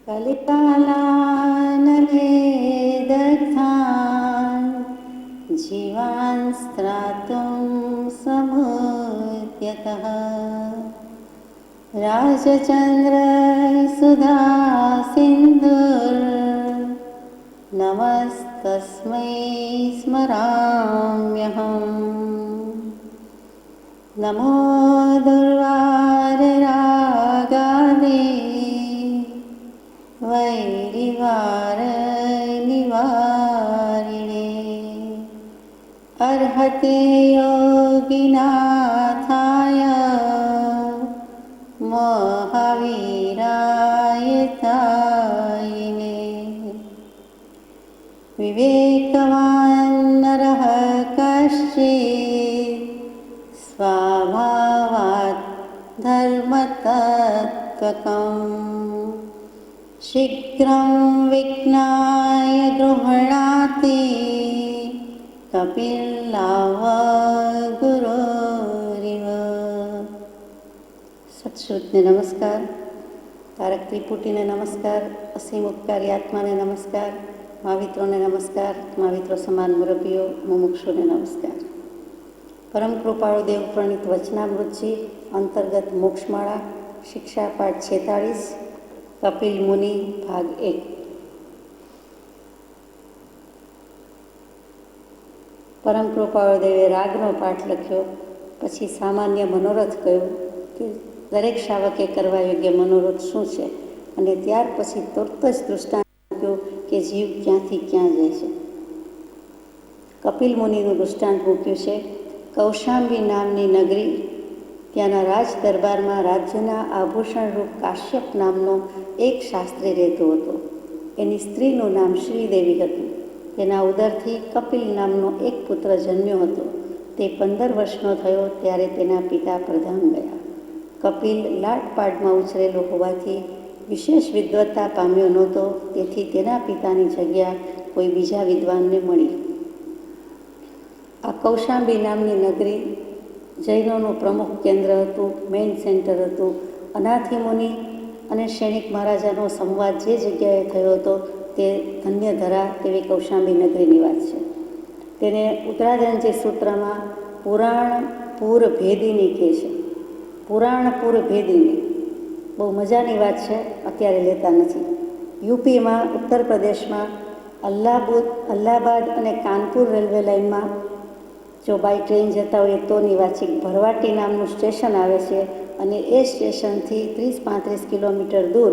कलिकालानने दग्धान् जीवान् स्त्रातुं समुद्यतः राजचन्द्रसुधा सिन्धुर्नमस्तस्मै स्मराम्यहम् नमो दुर्वाररागादे वैरिवारनिवारिणे अर्हते योगिनाथाय महावीराय तायिने विवेकवान् नरः कश्चित् स्वभावात् धर्मतत्त्वकम् शीघ्रं विज्ञाय गृह्णाति कपिलावगुरोरिव। सत्श्रुतने नमस्कार, તારક ત્રિપુટીને નમસ્કાર, અસીમ ઉપકારી આત્માને નમસ્કાર, મહાવિત્રોને નમસ્કાર, મહાવિત્રો સમાન મુરબ્બીઓ મુમુક્ષુને નમસ્કાર. પરમ કૃપાળુ દેવ પ્રણીત વચનામૃતજી અંતર્ગત મોક્ષમાળા શિક્ષા પાઠ 46 કપિલ મુનિ ભાગ 1. પરમ કૃપાળુ દેવે રાગનો પાઠ લખ્યો, પછી સામાન્ય મનોરથ કહ્યું કે દરેક શ્રાવકે કરવા યોગ્ય મનોરથ શું છે, અને ત્યાર પછી તરત જ દૃષ્ટાંત મૂક્યું કે જીવ ક્યાંથી ક્યાં જાય છે. કપિલ મુનિનું દૃષ્ટાંત મૂક્યું છે. કૌશાંબી નામની નગરી, ત્યાંના રાજ દરબારમાં રાજ્યના આભૂષણરૂપ કાશ્યપ નામનો એક શાસ્ત્રી રહેતો હતો. એની સ્ત્રીનું નામ શ્રીદેવી હતું. તેના ઉદરથી કપિલ નામનો એક પુત્ર જન્મ્યો હતો. તે 15 વર્ષનો થયો ત્યારે તેના પિતા પ્રધાન ગયા. કપિલ લાટપાડમાં ઉછરેલો હોવાથી વિશેષ વિદ્વત્તા પામ્યો નહોતો, તેથી તેના પિતાની જગ્યા કોઈ બીજા વિદ્વાનને મળી. આ કૌશાંબી નામની નગરી જૈનોનું પ્રમુખ કેન્દ્ર હતું, મેઇન સેન્ટર હતું. અનાથી મુનિ અને શૈણિક મહારાજાનો સંવાદ જે જગ્યાએ થયો હતો તે ધન્ય ધરા તેવી કૌશાંબી નગરીની વાત છે. તેને ઉત્તરાધનજી સૂત્રમાં પુરાણ પૂર ભેદીની કહે છે. પુરાણ પૂર ભેદીની બહુ મજાની વાત છે, અત્યારે લેતા નથી. યુપીમાં, ઉત્તર પ્રદેશમાં અલ્હાબાદ અને કાનપુર રેલવે લાઇનમાં જો બાય ટ્રેન જતા હોય તોની વાત છે. ભરવાટી નામનું સ્ટેશન આવે છે, અને એ સ્ટેશનથી 30-35 કિલોમીટર દૂર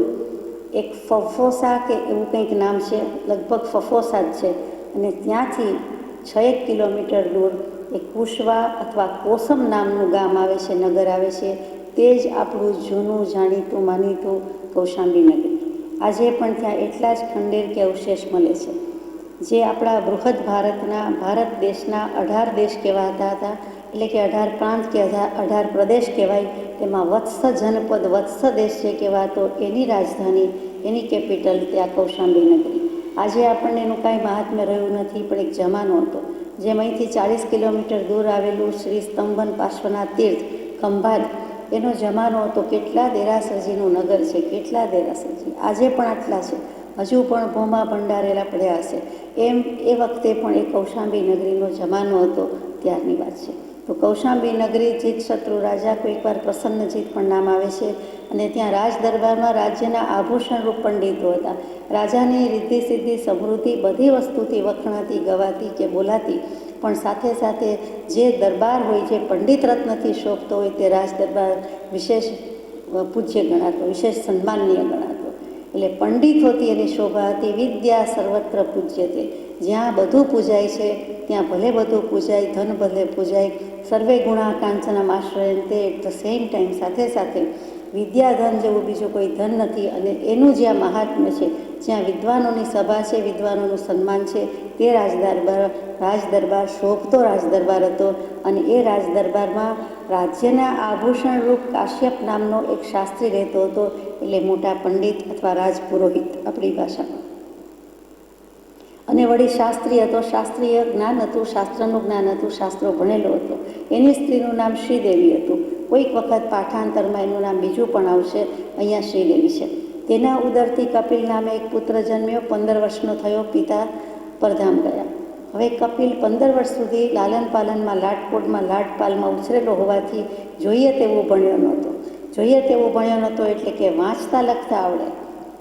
એક ફફોસા કે એવું કંઈક નામ છે, લગભગ ફફોસા જ છે. અને ત્યાંથી 6 કિલોમીટર દૂર એક કુશવા અથવા કોસમ નામનું ગામ આવે છે, નગર આવે છે. તે જ આપણું જૂનું જાણીતું માનીતું કૌશાંબી નગરી. આજે પણ ત્યાં એટલા જ ખંડેર કે અવશેષ મળે છે, જે આપણા બૃહદ ભારત દેશના 18 દેશ કહેવાતા હતા. એટલે કે 18 પ્રાંત કે 18 પ્રદેશ કહેવાય. તેમાં વત્સ જનપદ, વત્સ દેશ જે કહેવાતો, એની રાજધાની, એની કેપિટલ ત્યાં કૌશાંબી નગરી. આજે આપણને એનું કાંઈ મહાત્મ્ય રહ્યું નથી, પણ એક જમાનો હતો. જેમ અહીંથી 40 કિલોમીટર દૂર આવેલું શ્રી સ્તંભન પાર્શ્વનાથ તીર્થ ખંભાત, એનો જમાનો હતો. કેટલા દેરાસરજીનું નગર છે, કેટલા દેરાસરજી, આજે પણ આટલા છે, હજુ પણ ભોમા ભંડારેલા પડ્યા હશે. એમ એ વખતે પણ એ કૌશાંબી નગરીનો જમાનો હતો, ત્યારની વાત છે. તો કૌશાંબી નગરી જીત શત્રુ રાજા, કોઈકવાર પ્રસન્નજીત પણ નામ આવે છે. અને ત્યાં રાજ દરબારમાં રાજ્યના આભૂષણરૂપ પંડિતો હતા. રાજાની રિદ્ધિ સિદ્ધિ સમૃદ્ધિ બધી વસ્તુથી વખણાતી, ગવાતી કે બોલાતી, પણ સાથે સાથે જે દરબાર હોય, જે પંડિત રત્નથી શોભતો હોય, તે રાજ દરબાર વિશેષ પૂજ્ય ગણાતો, વિશેષ સન્માનનીય ગણાતો. એટલે પંડિતોથી એની શોભા હતી. વિદ્યા સર્વત્ર પૂજ્યતે, જ્યાં બધું પૂજાય છે ત્યાં ભલે બધું પૂજાય, ધન ભલે પૂજાય. સર્વે ગુણા કાંચનમ આશ્રયંતે, એટ ધ સેમ ટાઈમ સાથે સાથે વિદ્યાધન જેવું બીજું કોઈ ધન નથી. અને એનું જ્યાં મહાત્મ્ય છે, જ્યાં વિદ્વાનોની સભા છે, વિદ્વાનોનું સન્માન છે, તે રાજદરબાર શોભતો રાજદરબાર હતો. અને એ રાજદરબારમાં રાજ્યના આભૂષણરૂપ કાશ્યપ નામનો એક શાસ્ત્રી રહેતો હતો. એટલે મોટા પંડિત અથવા રાજપુરોહિત આપણી ભાષામાં. અને વળી શાસ્ત્રી હતો, શાસ્ત્રીય જ્ઞાન હતું, શાસ્ત્રનું જ્ઞાન હતું, શાસ્ત્રો ભણેલો હતો. એની સ્ત્રીનું નામ શ્રીદેવી હતું. કોઈક વખત પાઠાંતરમાં એનું નામ બીજું પણ આવશે, અહીંયા શ્રીદેવી છે. તેના ઉદરથી કપિલ નામે એક પુત્ર જન્મ્યો. 15 વર્ષનો થયો, પિતા પરધામ ગયા. હવે કપિલ 15 વર્ષ સુધી લાલન પાલનમાં, લાડકોડમાં, લાડપાલમાં ઉછરેલો હોવાથી જોઈએ તેવો ભણ્યો નહોતો. જોઈએ તેવો ભણ્યો નહોતો એટલે કે વાંચતા લખતા આવડે,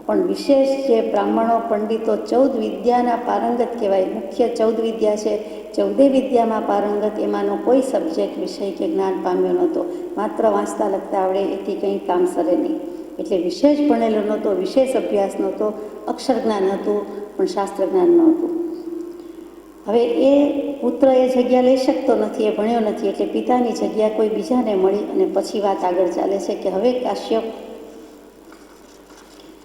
પણ વિશેષ જે બ્રાહ્મણો પંડિતો 14 વિદ્યાના પારંગત કહેવાય, મુખ્ય 14 વિદ્યા છે, 14 વિદ્યામાં પારંગત, એમાંનો કોઈ સબ્જેક્ટ, વિષય કે જ્ઞાન પામ્યો નહોતો. માત્ર વાંચતા લખતા આવડે એથી કંઈ કામ સરે નહીં. એટલે વિશેષ ભણેલો નહોતો, વિશેષ અભ્યાસ નહોતો, અક્ષર જ્ઞાન હતું પણ શાસ્ત્ર જ્ઞાન નહોતું. હવે એ પુત્ર એ જગ્યા લઈ શકતો નથી, એ ભણ્યો નથી, એટલે પિતાની જગ્યા કોઈ બીજાને મળી. અને પછી વાત આગળ ચાલે છે કે હવે કાશ્યપ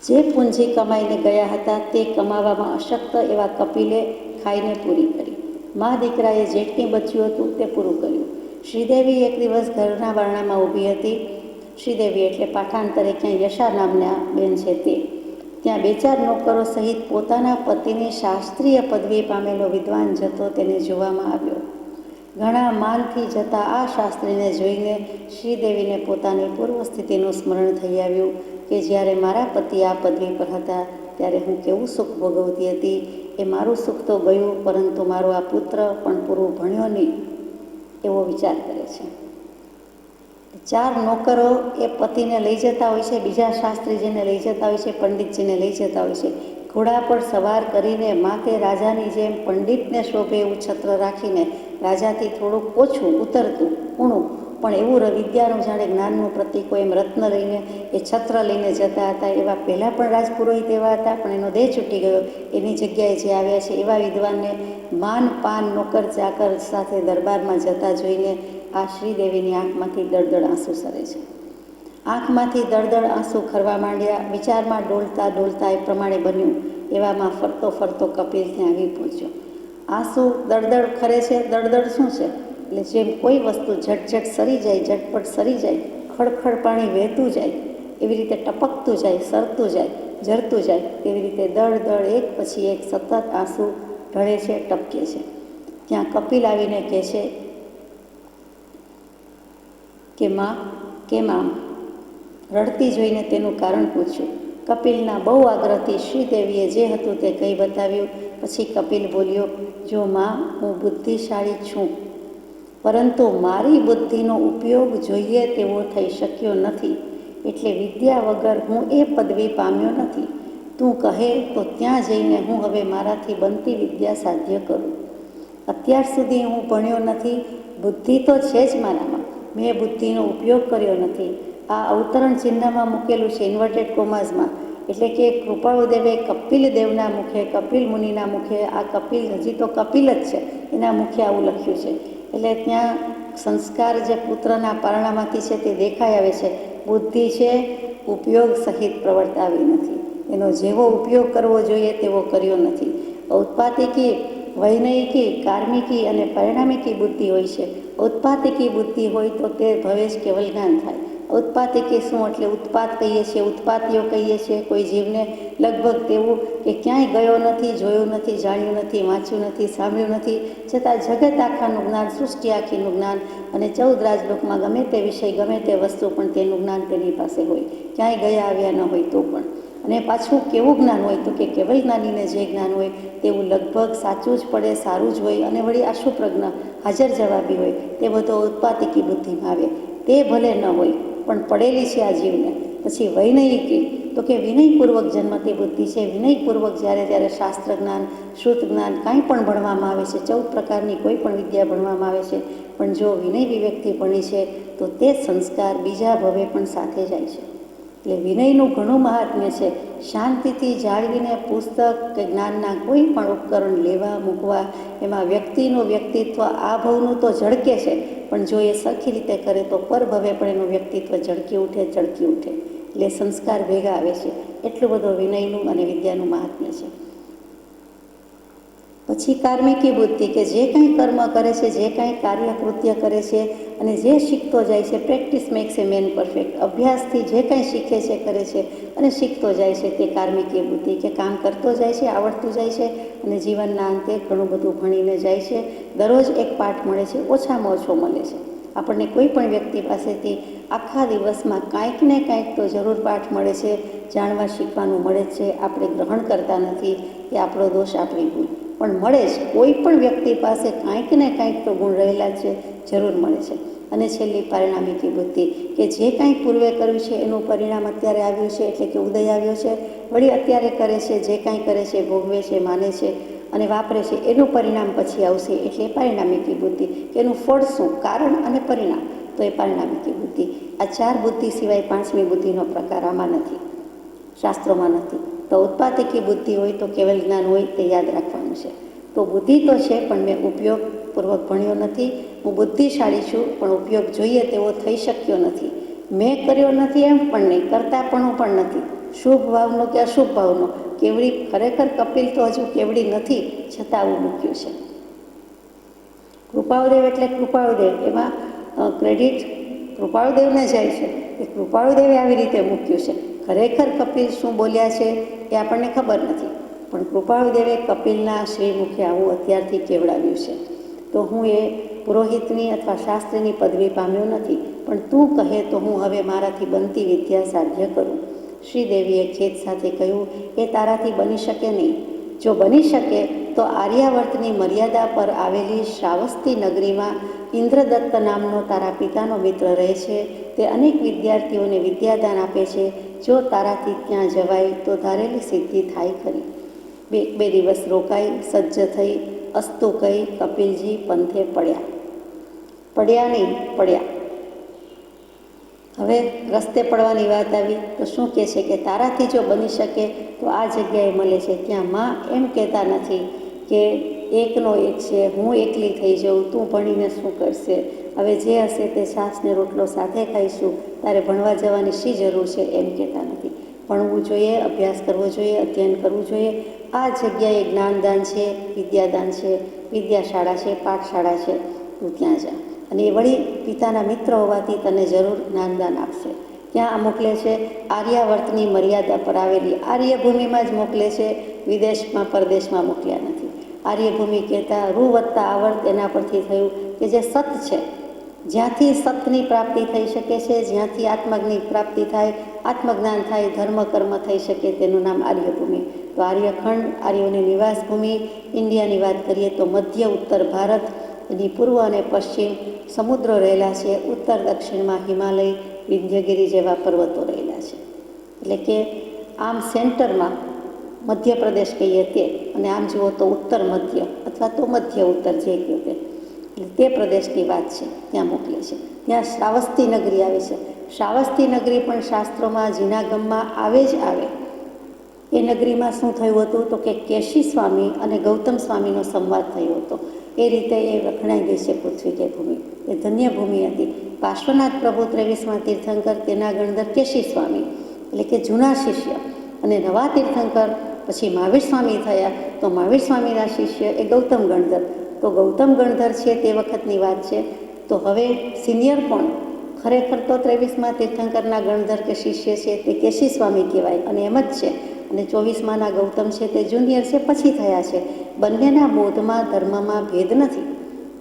જે પૂંજી કમાઈને ગયા હતા તે કમાવામાં અશક્ત એવા કપિલે ખાઈને પૂરી કરી. મા દીકરાએ જેટલી બચ્યું હતું તે પૂરું કર્યું. શ્રીદેવી એક દિવસ ઘરના બારણામાં ઊભી હતી. શ્રીદેવી એટલે પાઠાંતરે ક્યાંય યશા નામના બેન છે તે. ત્યાં 2-4 નોકરો સહિત પોતાના પતિની શાસ્ત્રીય પદવી પામેલો વિદ્વાન જતો તેને જોવામાં આવ્યો. ઘણા માનથી જતા આ શાસ્ત્રીને જોઈને શ્રીદેવીને પોતાની પૂર્વ સ્થિતિનું સ્મરણ થઈ આવ્યું કે જ્યારે મારા પતિ આ પદવી પર હતા ત્યારે હું કેવું સુખ ભોગવતી હતી. એ મારું સુખ તો ગયું, પરંતુ મારો આ પુત્ર પણ પૂરું ભણ્યો નહીં એવો વિચાર કરે છે. 4 નોકરો એ પતિને લઈ જતા હોય છે, બીજા શાસ્ત્રીજીને લઈ જતા હોય છે, પંડિતજીને લઈ જતા હોય છે. ઘોડા પર સવાર કરીને માથે રાજાની જેમ પંડિતને શોભે એવું છત્ર રાખીને, રાજાથી થોડુંક ઓછું ઉતરતું ઊણું પણ એવું વિદ્યાનું જાણે જ્ઞાનનું પ્રતીક હોય એમ રત્ન લઈને એ છત્ર લઈને જતા હતા. એવા પહેલાં પણ રાજપુરોહિત એવા હતા, પણ એનો દેહ છૂટી ગયો. એની જગ્યાએ જે આવ્યા છે એવા વિદ્વાનને માન પાન નોકર ચાકર સાથે દરબારમાં જતા જોઈને આ શ્રીદેવીની આંખમાંથી દળદળ આંસુ સરે છે. આંખમાંથી દળદળ આંસુ ખરવા માંડ્યા. વિચારમાં ડોલતા ડોલતા એ પ્રમાણે બન્યું. એવામાં ફરતો ફરતો કપિલ ત્યાં આવી પહોંચ્યો. આંસુ દળદળ ખરે છે. દળદળ શું છે? એટલે જેમ કોઈ વસ્તુ ઝટઝટ સરી જાય, ઝટપટ સરી જાય, ખડખડ પાણી વહેતું જાય, એવી રીતે ટપકતું જાય, સરતું જાય, ઝરતું જાય, તેવી રીતે દળ દળ એક પછી એક સતત આંસુ ઢળે છે, ટપકે છે. ત્યાં કપિલ આવીને કહે છે કે માં, કેમ આમ? રડતી જોઈને તેનું કારણ પૂછ્યું. કપિલના બહુ આગ્રહથી શ્રીદેવીએ જે હતું તે કહી બતાવ્યું. પછી કપિલ બોલ્યો, જો માં, હું બુદ્ધિશાળી છું, પરંતુ મારી બુદ્ધિનો ઉપયોગ જોઈએ તેવો થઈ શક્યો નથી, એટલે વિદ્યા વગર હું એ પદવી પામ્યો નથી. તું કહે તો ત્યાં જઈને હું હવે મારાથી બનતી વિદ્યા સાધ્ય કરું. અત્યાર સુધી હું ભણ્યો નથી, બુદ્ધિ તો છે જ મારામાં, મેં બુદ્ધિનો ઉપયોગ કર્યો નથી. આ અવતરણ ચિહ્નમાં મૂકેલું છે, ઇન્વર્ટેડ કોમાઝમાં, એટલે કે કૃપાળુદેવે કપિલ દેવના મુખે, કપિલ મુનિના મુખે, આ કપિલ હજી તો કપિલ જ છે, એના મુખે આવું લખ્યું છે. એટલે ત્યાં સંસ્કાર જે પુત્રના પારણામાંથી છે તે દેખાઈ આવે છે. બુદ્ધિ છે, ઉપયોગ સહિત પ્રવર્તાવી નથી. એનો જેવો ઉપયોગ કરવો જોઈએ તેવો કર્યો નથી. ઔત્પાતિકી, વૈનયિકી, કાર્મિકી અને પરિણામિકી બુદ્ધિ હોય છે. ઔત્પાતિકી બુદ્ધિ હોય તો તે ભવે જ કેવલ જ્ઞાન થાય. ઔત્પાતિકી શું? એટલે ઉત્પાત કહીએ છીએ, ઉત્પાતીઓ કહીએ છીએ કોઈ જીવને. લગભગ તેવું કે ક્યાંય ગયો નથી, જોયું નથી, જાણ્યું નથી, વાંચ્યું નથી, સાંભળ્યું નથી, છતાં જગત આખાનું જ્ઞાન, સૃષ્ટિ આખીનું જ્ઞાન અને 14 રાજલોકમાં ગમે તે વિષય, ગમે તે વસ્તુ પણ તેનું જ્ઞાન તેની પાસે હોય, ક્યાંય ગયા આવ્યા ન હોય તો પણ. અને પાછું કેવું જ્ઞાન હોય તો કે કેવલ જ્ઞાનીને જે જ્ઞાન હોય તેવું લગભગ સાચું જ પડે, સારું જ હોય, અને વળી આશુપ્રજ્ઞ, હાજર જવાબી હોય. તે બધો ઉત્પાતિકી બુદ્ધિમાં આવે. તે ભલે ન હોય પણ પડેલી છે આ જીવને. પછી વૈનયિકી તો કે વિનયપૂર્વક જન્મતી બુદ્ધિ છે. વિનયપૂર્વક જ્યારે જ્યારે શાસ્ત્ર જ્ઞાન, શ્રુત જ્ઞાન કાંઈ પણ ભણવામાં આવે છે, 14 પ્રકારની કોઈ પણ વિદ્યા ભણવામાં આવે છે, પણ જો વિનય વિવેકથી ભણી છે તો તે સંસ્કાર બીજા ભવે પણ સાથે જાય છે. એટલે વિનયનું ઘણું મહાત્મ્ય છે. શાંતિથી જાળવીને પુસ્તક કે જ્ઞાનના કોઈ પણ ઉપકરણ લેવા મૂકવા, એમાં વ્યક્તિનું વ્યક્તિત્વ આ ભવનું તો ઝળકે છે, પણ જો એ સરખી રીતે કરે તો પરભવે પણ એનું વ્યક્તિત્વ ઝળકી ઉઠે, ચળકી ઉઠે. એટલે સંસ્કાર ભેગા આવે છે. એટલું બધું વિનયનું અને વિદ્યાનું મહાત્મ્ય છે. પછી કાર્મિકી બુદ્ધિ કે જે કાંઈ કર્મ કરે છે, જે કાંઈ કાર્ય કૃત્ય કરે છે અને જે શીખતો જાય છે, પ્રેક્ટિસ મેક્સ એ મેન પરફેક્ટ. અભ્યાસથી જે કાંઈ શીખે છે, કરે છે અને શીખતો જાય છે તે કાર્મિકી બુદ્ધિ, કે કામ કરતો જાય છે, આવડતું જાય છે અને જીવનના અંતે ઘણું બધું ભણીને જાય છે. દરરોજ એક પાઠ મળે છે, ઓછામાં ઓછો મળે છે. આપણને કોઈ પણ વ્યક્તિ પાસેથી આખા દિવસમાં કાંઈક ને કાંઈક તો જરૂર પાઠ મળે છે. જાણવા શીખવાનું મળે છે. આપણે ગ્રહણ કરતા નથી કે આપણો દોષ, આપણી ભૂલ, પણ મળે જ. કોઈ પણ વ્યક્તિ પાસે કાંઈક ને કાંઈક તો ગુણ રહેલા છે, જરૂર મળે છે. અને છેલ્લી પારિણામિકી બુદ્ધિ, કે જે કાંઈ પૂર્વે કર્યું છે એનું પરિણામ અત્યારે આવ્યું છે, એટલે કે ઉદય આવ્યો છે. વળી અત્યારે કરે છે, જે કાંઈ કરે છે, ભોગવે છે, માને છે અને વાપરે છે, એનું પરિણામ પછી આવશે, એટલે પારિણામિકી બુદ્ધિ. કે એનું ફળ શું, કારણ અને પરિણામ, તો એ પારિણામિકી બુદ્ધિ. આ 4 બુદ્ધિ સિવાય 5મી બુદ્ધિનો પ્રકાર આમાં નથી, શાસ્ત્રોમાં નથી. તો ઉત્પાદકી બુદ્ધિ હોય તો કેવલ જ્ઞાન હોય, તે યાદ રાખવાનું છે. તો બુદ્ધિ તો છે, પણ મેં ઉપયોગપૂર્વક ભણ્યો નથી. હું બુદ્ધિશાળી છું, પણ ઉપયોગ જોઈએ તેવો થઈ શક્યો નથી. મેં કર્યો નથી એમ પણ નહીં, કરતાપણું પણ નથી. શુભ ભાવનો કે અશુભ ભાવનો, કેવડી ખરેખર કપિલ તો હજુ કેવડી નથી, છતાં આવું મૂક્યું છે. કૃપાળુદેવ એટલે કૃપાળુદેવ, એમાં ક્રેડિટ કૃપાળુદેવને જાય છે. એ કૃપાળુદેવે આવી રીતે મૂક્યું છે. ખરેખર કપિલ શું બોલ્યા છે એ આપણને ખબર નથી, પણ કૃપાળુદેવે કપિલના શ્રીમુખે આવું અત્યારથી કેવડાવ્યું છે. તો હું એ પુરોહિતની અથવા શાસ્ત્રીની પદવી પામ્યો નથી, પણ તું કહે તો હું હવે મારાથી બનતી વિદ્યા સાધ્ય કરું. શ્રીદેવીએ ખેદ સાથે કહ્યું, એ તારાથી બની શકે નહીં. જો બની શકે તો આર્યાવર્તની મર્યાદા પર આવેલી શ્રાવસ્તી નગરીમાં ઇન્દ્રદત્ત નામનો તારા પિતાનો મિત્ર રહે છે. તે અનેક વિદ્યાર્થીઓને વિદ્યાદાન આપે છે. જો તારાથી ત્યાં જવાય તો ધારેલી સિદ્ધિ થાય ખરી. બે દિવસ રોકાઈ, સજ્જ થઈ, અસ્તુ કહી કપિલજી પંથે પડ્યા નહીં, પડ્યા. હવે રસ્તે પડવાની વાત આવી તો શું કહે છે કે તારાથી જો બની શકે તો આ જગ્યાએ મળે છે. ત્યાં માં એમ કહેતા નથી કે એકનો એક છે, હું એકલી થઈ જાઉં, તું ભણીને શું કરશે, હવે જે હશે તે છાશને રોટલો સાથે ખાઈશું, તારે ભણવા જવાની શી જરૂર છે, એમ કહેતા નથી. ભણવું જોઈએ, અભ્યાસ કરવો જોઈએ, અધ્યયન કરવું જોઈએ. આ જગ્યાએ જ્ઞાનદાન છે, વિદ્યાદાન છે, વિદ્યાશાળા છે, પાઠશાળા છે, તું ત્યાં જા. અને એ વળી પિતાના મિત્ર હોવાથી તને જરૂર જ્ઞાનદાન આપશે. ત્યાં મોકલે છે આર્યાવર્તની મર્યાદા પર આવેલી આર્યભૂમિમાં જ મોકલે છે, વિદેશમાં પરદેશમાં મોકલ્યા નથી. આર્યભૂમિ કહેતા રૂ વત્તા આવર્ત, એના પરથી થયું કે જે સત છે, જ્યાંથી સતની પ્રાપ્તિ થઈ શકે છે, જ્યાંથી આત્મજ્ઞની પ્રાપ્તિ થાય, આત્મજ્ઞાન થાય, ધર્મ કર્મ થઈ શકે, તેનું નામ આર્યભૂમિ. તો આર્યખંડ, આર્યોની નિવાસભૂમિ, ઇન્ડિયાની વાત કરીએ તો મધ્ય ઉત્તર ભારત, એની પૂર્વ અને પશ્ચિમ સમુદ્રો રહેલા છે. ઉત્તર દક્ષિણમાં હિમાલય, વિંધ્યગીરી જેવા પર્વતો રહેલા છે. એટલે કે આમ સેન્ટરમાં મધ્યપ્રદેશ કહીએ તે, અને આમ જુઓ તો ઉત્તર મધ્ય અથવા તો મધ્ય ઉત્તર જે કહ્યું તે, એટલે તે પ્રદેશની વાત છે. ત્યાં મોકલે છે. ત્યાં શ્રાવસ્તી નગરી આવે છે. શ્રાવસ્તી નગરી પણ શાસ્ત્રોમાં જીનાગમમાં આવે જ આવે. એ નગરીમાં શું થયું હતું તો કે કેશી સ્વામી અને ગૌતમ સ્વામીનો સંવાદ થયો હતો. એ રીતે એ વખણાઈ ગઈ છે પૃથ્વી કે ભૂમિ. એ ધન્ય ભૂમિ હતી. પાર્શ્વનાથ પ્રભુ 23મા તીર્થંકર, તેના ગણધર કેશી સ્વામી, એટલે કે જૂના શિષ્ય. અને નવા તીર્થંકર પછી મહાવીર સ્વામી થયા, તો મહાવીર સ્વામીના શિષ્ય એ ગૌતમ ગણધર. તો ગૌતમ ગણધર છે તે વખતની વાત છે. તો હવે સિનિયર પણ ખરેખર તો 23મા તીર્થંકરના ગણધર કે શિષ્ય છે તે કેશી સ્વામી કહેવાય, અને એમ જ છે. અને 24માના ગૌતમ છે તે જુનિયર છે, પછી થયા છે. બંનેના બોધમાં, ધર્મમાં ભેદ નથી.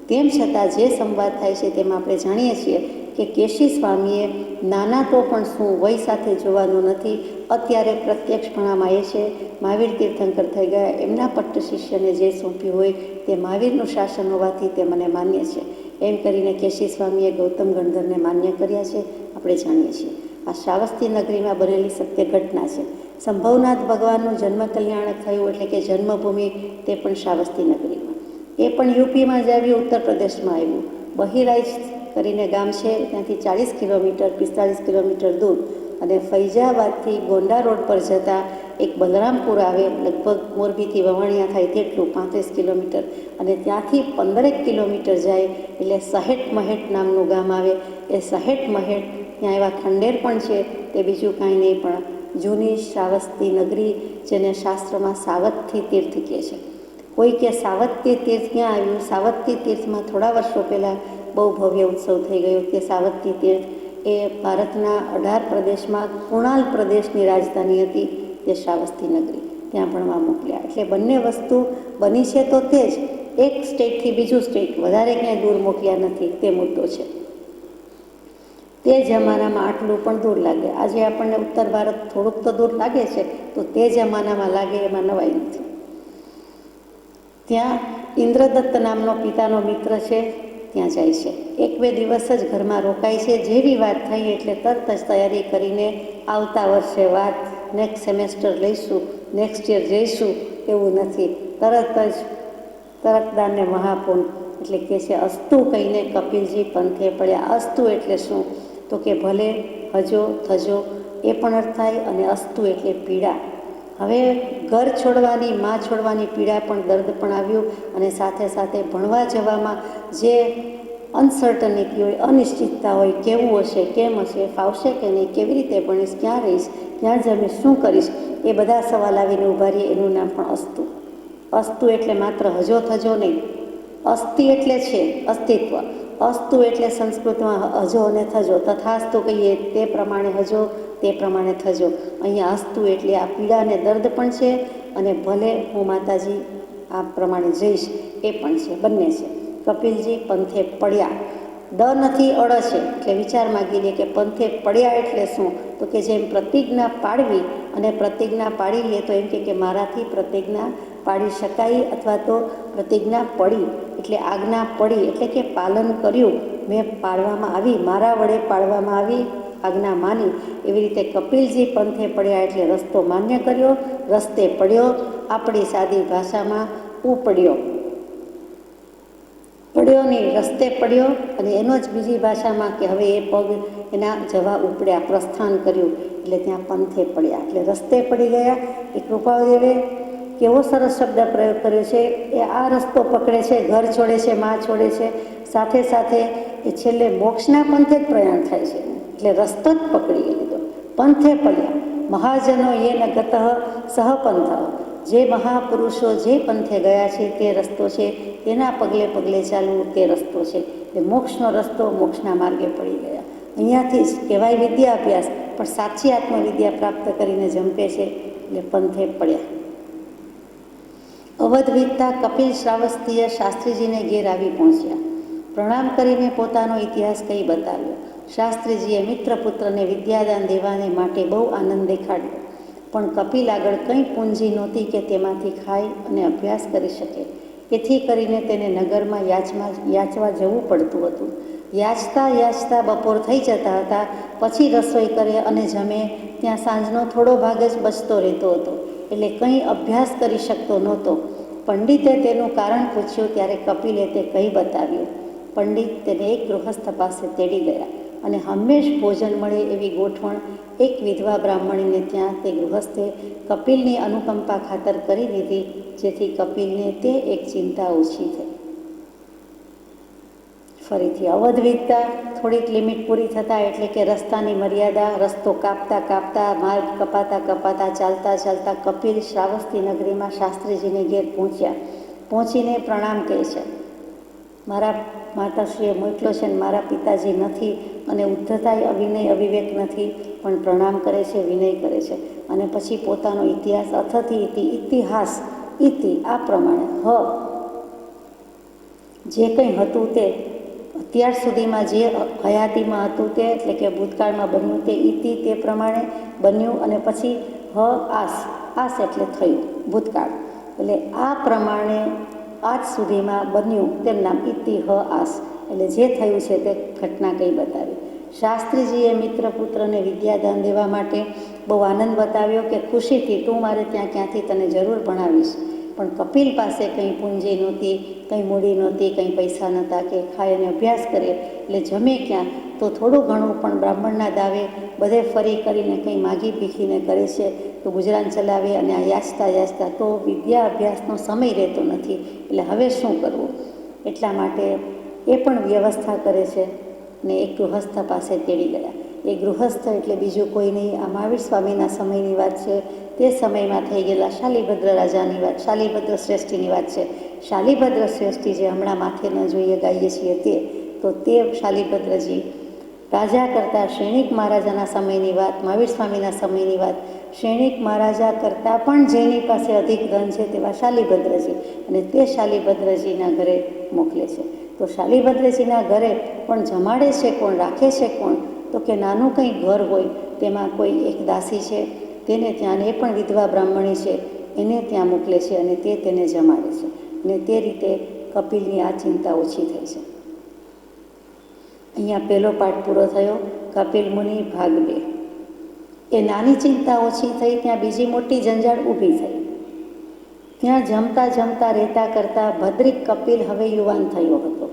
તેમ છતાં જે સંવાદ થાય છે તેમાં આપણે જાણીએ છીએ કે કેશી સ્વામીએ નાના તો પણ શું, વય સાથે જોવાનું નથી. અત્યારે પ્રત્યક્ષપણામાં એ છે મહાવીર તીર્થંકર થઈ ગયા, એમના પટ્ટ શિષ્યને જે સોંપ્યું હોય તે મહાવીરનું શાસન હોવાથી તે મને માન્ય છે, એમ કરીને કેશી સ્વામીએ ગૌતમ ગણધરને માન્ય કર્યા છે, આપણે જાણીએ છીએ. આ શ્રાવસ્તી નગરીમાં બનેલી સત્ય ઘટના છે. સંભવનાથ ભગવાનનું જન્મ કલ્યાણક થયું, એટલે કે જન્મભૂમિ, તે પણ શ્રાવસ્તી નગરીમાં. એ પણ યુપીમાં જ આવ્યું, ઉત્તર પ્રદેશમાં આવ્યું. બહિરાઈચ કરીને ગામ છે, ત્યાંથી 40 કિલોમીટર 45 કિલોમીટર દૂર. અને ફૈજાબાદથી ગોંડા રોડ પર જતાં એક બલરામપુર આવે, લગભગ મોરબીથી વવાણિયા થાય તેટલું, 35 કિલોમીટર. અને ત્યાંથી 15 કિલોમીટર જાય એટલે સહેટ મહેટ નામનું ગામ આવે. એ સહેટ મહેટ, ત્યાં એવા ખંડેર પણ છે, તે બીજું કાંઈ નહીં પણ જૂની શ્રાવસ્તી નગરી, જેને શાસ્ત્રોમાં સાવત્થી તીર્થ કહે છે. કોઈ કે સાવત્તી તીર્થ ક્યાં આવ્યું? સાવત્તી તીર્થમાં થોડા વર્ષો પહેલાં બહુ ભવ્ય ઉત્સવ થઈ ગયો. તે સાવત્તી તીર્થ એ ભારતના 18 પ્રદેશમાં કુણાલ પ્રદેશની રાજધાની હતી, તે શ્રાવસ્તી નગરી. ત્યાં ભણવા મોકલ્યા. એટલે બંને વસ્તુ બની છે તો તે જ એક સ્ટેટથી બીજું સ્ટેટ, વધારે ક્યાંય દૂર મોકલ્યા નથી, તે મુદ્દો છે. તે જમાનામાં આટલું પણ દૂર લાગે. આજે આપણને ઉત્તર ભારત થોડુંક તો દૂર લાગે છે, તો તે જમાનામાં લાગે એમાં નવાઈ નથી. ત્યાં ઇન્દ્રદત્ત નામનો પિતાનો મિત્ર છે, ત્યાં જાય છે. 1-2 દિવસ જ ઘરમાં રોકાય છે. જેવી વાત થઈ એટલે તરત જ તૈયારી કરીને આવતા વર્ષે વાત, નેક્સ્ટ સેમેસ્ટર લઈશું, નેક્સ્ટ યર જઈશું એવું નથી. તરત જ તરકદાનને મહાપૂન એટલે કે છે અસ્તુ કહીને કપિલજી પંથે પડ્યા. અસ્તુ એટલે શું? તો કે ભલે, હજો, થજો એ પણ અર્થ થાય, અને અસ્તુ એટલે પીડા. હવે ઘર છોડવાની, માં છોડવાની પીડા પણ, દર્દ પણ આવ્યું, અને સાથે સાથે ભણવા જવામાં જે અનસર્ટનિટી હોય, અનિશ્ચિતતા હોય, કેવું હશે, કેમ હશે, ફાવશે કે નહીં, કેવી રીતે ભણીશ, ક્યાં રહીશ, ક્યાં જમીશ, શું કરીશ, એ બધા સવાલ આવીને ઊભા રહીએ. એનું નામ પણ અસ્તુ. અસ્તુ એટલે માત્ર હજો થજો નહીં. અસ્થિ એટલે છે અસ્તિત્વ. અસ્તુ એટલે સંસ્કૃતમાં હજો અને થજો. તથાસ્તુ કહીએ તે પ્રમાણે હજો, તે પ્રમાણે થજો. અહીંયા અસ્તુ એટલે આ પીડા અને દર્દ પણ છે, અને ભલે હું માતાજી આ પ્રમાણે જઈશ એ પણ છે, બંને છે. કપિલજી પંથે પડ્યા. દ નથી, અડ છે. એટલે વિચાર માગી લે કે પંથે પડ્યા એટલે શું? તો કે જેમ પ્રતિજ્ઞા પાડવી, અને પ્રતિજ્ઞા પાડી લે તો એમ કે મારાથી પ્રતિજ્ઞા પાડી શકાય, અથવા તો પ્રતિજ્ઞા પડી એટલે આજ્ઞા પડી એટલે કે પાલન કર્યું, મેં પાડવામાં આવી, મારા વડે પાડવામાં આવી, આજ્ઞા માની. એવી રીતે કપિલજી પંથે પડ્યા એટલે રસ્તો માન્ય કર્યો, રસ્તે પડ્યો. આપણી સાદી ભાષામાં ઉપડ્યો. પડ્યો નહીં, રસ્તે પડ્યો, અને એનો જ બીજી ભાષામાં કે હવે એ પગ એના જવા ઉપડ્યા, પ્રસ્થાન કર્યું, એટલે ત્યાં પંથે પડ્યા એટલે રસ્તે પડી ગયા. એ કૃપાળુદેવે કેવો સરસ શબ્દ પ્રયોગ કર્યો છે. એ આ રસ્તો પકડે છે, ઘર છોડે છે, માં છોડે છે, સાથે સાથે એ છેલ્લે મોક્ષના પંથે જ પ્રયાણ થાય છે. એટલે રસ્તો જ પકડી લીધો, પંથે પડ્યા. મહાજનો યેન ગતઃ સહપંથ. જે મહાપુરુષો જે પંથે ગયા છે તે રસ્તો છે, એના પગલે પગલે ચાલવું તે રસ્તો છે. એટલે મોક્ષનો રસ્તો, મોક્ષના માર્ગે પડી ગયા. અહીંયાથી જ કહેવાય વિદ્યાભ્યાસ, પણ સાચી આત્મવિદ્યા પ્રાપ્ત કરીને જંપે છે એટલે પંથે પડ્યા. અવધ વીતતા કપિલ શ્રાવસ્તીય શાસ્ત્રીજીને ઘેર આવી પહોંચ્યા. પ્રણામ કરીને પોતાનો ઇતિહાસ કહી બતાવ્યો. શાસ્ત્રીજીએ મિત્રપુત્રને વિદ્યાદાન દેવાને માટે બહુ આનંદ દેખાડ્યો, પણ કપિલ આગળ કંઈ પૂંજી નહોતી કે તેમાંથી ખાઈ અને અભ્યાસ કરી શકે. એથી કરીને તેને નગરમાં યાચવા જવું પડતું હતું. યાચતા યાચતા બપોર થઈ જતા હતા. પછી રસોઈ કરે અને જમે ત્યાં સાંજનો થોડો ભાગ જ બચતો રહેતો હતો, એટલે કંઈ અભ્યાસ કરી શકતો નહોતો. પંડિતે તેનું કારણ પૂછ્યું ત્યારે કપિલે તે કહી બતાવ્યું. પંડિત તેને એક ગૃહસ્થ પાસે તેડી ગયા, અને હંમેશ ભોજન મળે એવી ગોઠવણ એક વિધવા બ્રાહ્મણીને ત્યાં તે ગૃહસ્થે કપિલની અનુકંપા ખાતર કરી દીધી, જેથી કપિલને તે એક ચિંતા ઓછી થઈ. ફરીથી અવધ વીતતા થોડીક લિમિટ પૂરી થતાં, એટલે કે રસ્તાની મર્યાદા, રસ્તો કાપતા કાપતા, માર્ગ કપાતા કપાતા, ચાલતા ચાલતા કપિલ શ્રાવસ્તી નગરીમાં શાસ્ત્રીજીને ઘેર પહોંચ્યા. પહોંચીને પ્રણામ કહે છે. મારા માતાશ્રીએ મોકલો છે ને મારા પિતાજી નથી, અને ઉદ્ધતાય અવિનય અવિવેક નથી, પણ પ્રણામ કરે છે, વિનય કરે છે. અને પછી પોતાનો ઇતિહાસ અથથી ઇતિહાસ ઇતિ આ પ્રમાણે જે કંઈ હતું તે અત્યાર સુધીમાં જે હયાતીમાં હતું તે, એટલે કે ભૂતકાળમાં બન્યું તે, ઇતિ તે પ્રમાણે બન્યું, અને પછી આસ, આસ એટલે થયું ભૂતકાળ, એટલે આ પ્રમાણે આજ સુધીમાં બન્યું તેમ નામ ઇતિ આસ, એટલે જે થયું છે તે ઘટના કંઈ બતાવી. શાસ્ત્રીજીએ મિત્રપુત્રને વિદ્યાદાન દેવા માટે બહુ આનંદ બતાવ્યો કે ખુશીથી તું મારે ત્યાં ક્યાંથી તને જરૂર ભણાવીશ. પણ કપિલ પાસે કંઈ પૂંજી નહોતી, કંઈ મૂડી નહોતી, કંઈ પૈસા નહોતા કે ખાય અને અભ્યાસ કરે, એટલે જમે ક્યાં તો થોડું ઘણું પણ બ્રાહ્મણના દાવે બધે ફરી કરીને કંઈ માગી ભીખીને કરે છે તો ગુજરાન ચલાવે, અને આ યાચતા યાચતા તો વિદ્યા અભ્યાસનો સમય રહેતો નથી, એટલે હવે શું કરવું? એટલા માટે એ પણ વ્યવસ્થા કરે છે, ને એક ગૃહસ્થ પાસે તેડી ગયા. એ ગૃહસ્થ એટલે બીજું કોઈ નહીં, આ મહાવીર સ્વામીના સમયની વાત છે. તે સમયમાં થઈ ગયેલા શાલિભદ્ર રાજાની વાત, શાલિભદ્ર શ્રેષ્ઠીની વાત છે. શાલિભદ્ર શ્રેષ્ઠી જે હમણાં માથે ન જોઈએ ગાઈએ છીએ તે શાલિભદ્રજી રાજા કરતાં શ્રેણિક મહારાજાના સમયની વાત, મહાવીર સ્વામીના સમયની વાત. શ્રેણિક મહારાજા કરતાં પણ જેની પાસે અધિક ધન છે તેવા શાલિભદ્રજી, અને તે શાલિભદ્રજીના ઘરે મોકલે છે. તો શાલિભદ્રજીના ઘરે પણ જમાડે છે કોણ, રાખે છે કોણ? તો કે નાનું કંઈ ઘર હોય તેમાં કોઈ એક દાસી છે તેને ત્યાં, એ પણ વિધવા બ્રાહ્મણી છે, એને ત્યાં મોકલે છે અને તે તેને જમાડે છે. અને તે રીતે કપિલની આ ચિંતા ઓછી થઈ છે. અહીંયા પહેલો પાઠ પૂરો થયો. કપિલ મુનિ ભાગ 2. એ નાની ચિંતા ઓછી થઈ, ત્યાં બીજી મોટી જંજાળ ઊભી થઈ. ત્યાં જમતા જમતા રહેતા કરતાં ભદ્રિક કપિલ હવે યુવાન થયો હતો.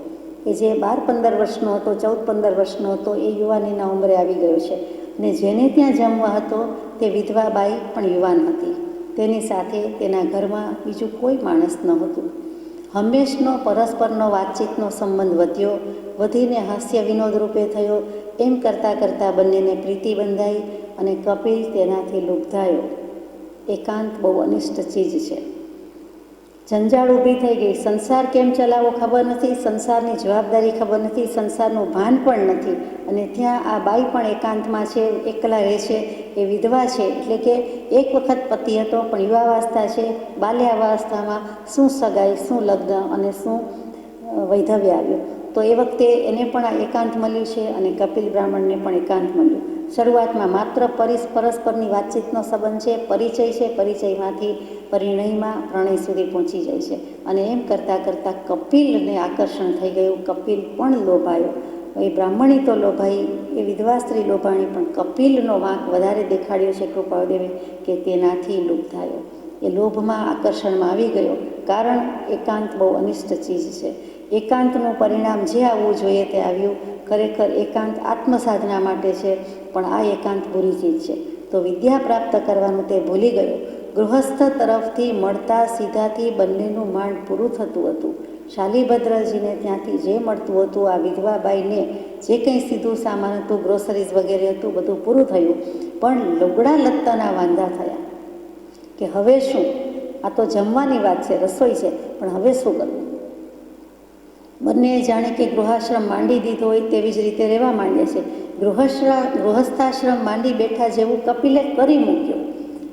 કે જે 12-15 વર્ષનો હતો, 14-15 વર્ષનો હતો, એ યુવાનીના ઉંમરે આવી ગયો છે. અને જેને ત્યાં જમવા હતો તે વિધવા બાઈ પણ યુવાન હતી. તેની સાથે તેના ઘરમાં બીજું કોઈ માણસ નહોતું. હંમેશનો પરસ્પરનો વાતચીતનો સંબંધ વધ્યો, વધીને હાસ્ય વિનોદ રૂપે થયો. એમ કરતાં કરતાં બંનેને પ્રીતિ બંધાઈ અને કપિલ તેનાથી લુબ્ધાયો. એકાંત બહુ અનિષ્ટ ચીજ છે. જંજાળ ઊભી થઈ ગઈ. સંસાર કેમ ચલાવવો ખબર નથી, સંસારની જવાબદારી ખબર નથી, સંસારનું ભાન પણ નથી. અને ત્યાં આ બાઈ પણ એકાંતમાં છે, એકલા રહે છે, એ વિધવા છે. એટલે કે એક વખત પતિ હતો પણ યુવાવસ્થા છે, બાલ્યાવસ્થામાં શું સગાઈ, શું લગ્ન અને શું વૈધવ્ય આવ્યું. તો એ વખતે એને પણ આ એકાંત મળ્યું છે અને કપિલ બ્રાહ્મણને પણ એકાંત મળ્યું. શરૂઆતમાં માત્ર પરસ્પરની વાતચીતનો સંબંધ છે, પરિચય છે, પરિચયમાંથી પરિણયમાં પ્રણય સુધી પહોંચી જાય છે. અને એમ કરતાં કરતાં કપિલને આકર્ષણ થઈ ગયું. કપિલ પણ લોભાયો. એ બ્રાહ્મણી તો લોભાઈ, એ વિધવા સ્ત્રી લોભાણી, પણ કપિલનો વાંક વધારે દેખાડ્યો છે કૃપાળદેવે કે તેનાથી લુબ્ધાયો. એ લોભમાં, આકર્ષણમાં આવી ગયો. કારણ એકાંત બહુ અનિષ્ટ ચીજ છે. એકાંતનું પરિણામ જે આવવું જોઈએ તે આવ્યું. ખરેખર એકાંત આત્મસાધના માટે છે, પણ આ એકાંત બુરી ચીજ છે. તો વિદ્યા પ્રાપ્ત કરવાનું તે ભૂલી ગયો. ગૃહસ્થ તરફથી મળતા સીધાથી બંનેનું માંડ પૂરું થતું હતું. શાલિભદ્રજીને ત્યાંથી જે મળતું હતું, આ વિધવા બાઈને જે કંઈ સીધું સામાન હતું, ગ્રોસરીઝ વગેરે હતું, બધું પૂરું થયું. પણ લુગડા લત્તાના વાંધા થયા કે હવે શું? આ તો જમવાની વાત છે, રસોઈ છે, પણ હવે શું કરવું? બંને જાણે કે ગૃહાશ્રમ માંડી દીધો હોય તેવી જ રીતે રહેવા માંડ્યા છે. ગૃહસ્થાશ્રમ માંડી બેઠા જેવું કપિલે કરી મૂક્યો.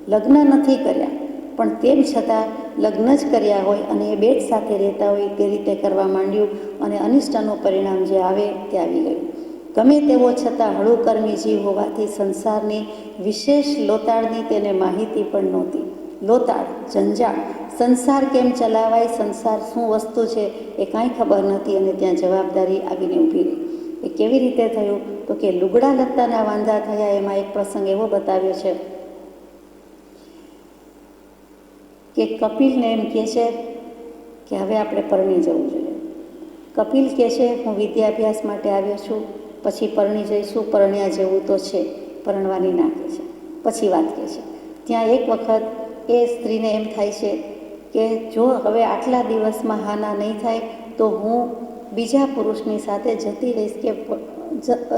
લગ્ન નથી કર્યા, પણ તેમ છતાં લગ્ન જ કર્યા હોય અને એ બેટ સાથે રહેતા હોય તે રીતે કરવા માંડ્યું. અને અનિષ્ટનું પરિણામ જે આવે તે આવી ગયું. ગમે તેવો છતાં હળુકર્મી જીવ હોવાથી સંસારની વિશેષ લોતાળની તેને માહિતી પણ નહોતી. લોતાળ, જંજાળ, સંસાર કેમ ચલાવાય, સંસાર શું વસ્તુ છે એ કાંઈ ખબર નથી. અને ત્યાં જવાબદારી આવીને ઊભી રહી. એ કેવી રીતે થયું? તો કે લુગડા લત્તાના વાંધા થયા. એમાં એક પ્રસંગ એવો બતાવ્યો છે કે કપિલને એમ કહે છે કે હવે આપણે પરણી જવું જોઈએ. કપિલ કહે છે હું વિદ્યાભ્યાસ માટે આવ્યો છું, પછી પરણી જઈશું, પરણ્યા જેવું તો છે, પરણવાની ના કહે છે. પછી વાત કહે છે. ત્યાં એક વખત એ સ્ત્રીને એમ થાય છે કે જો હવે આટલા દિવસમાં હાના નહીં થાય તો હું બીજા પુરુષની સાથે જતી રહીશ કે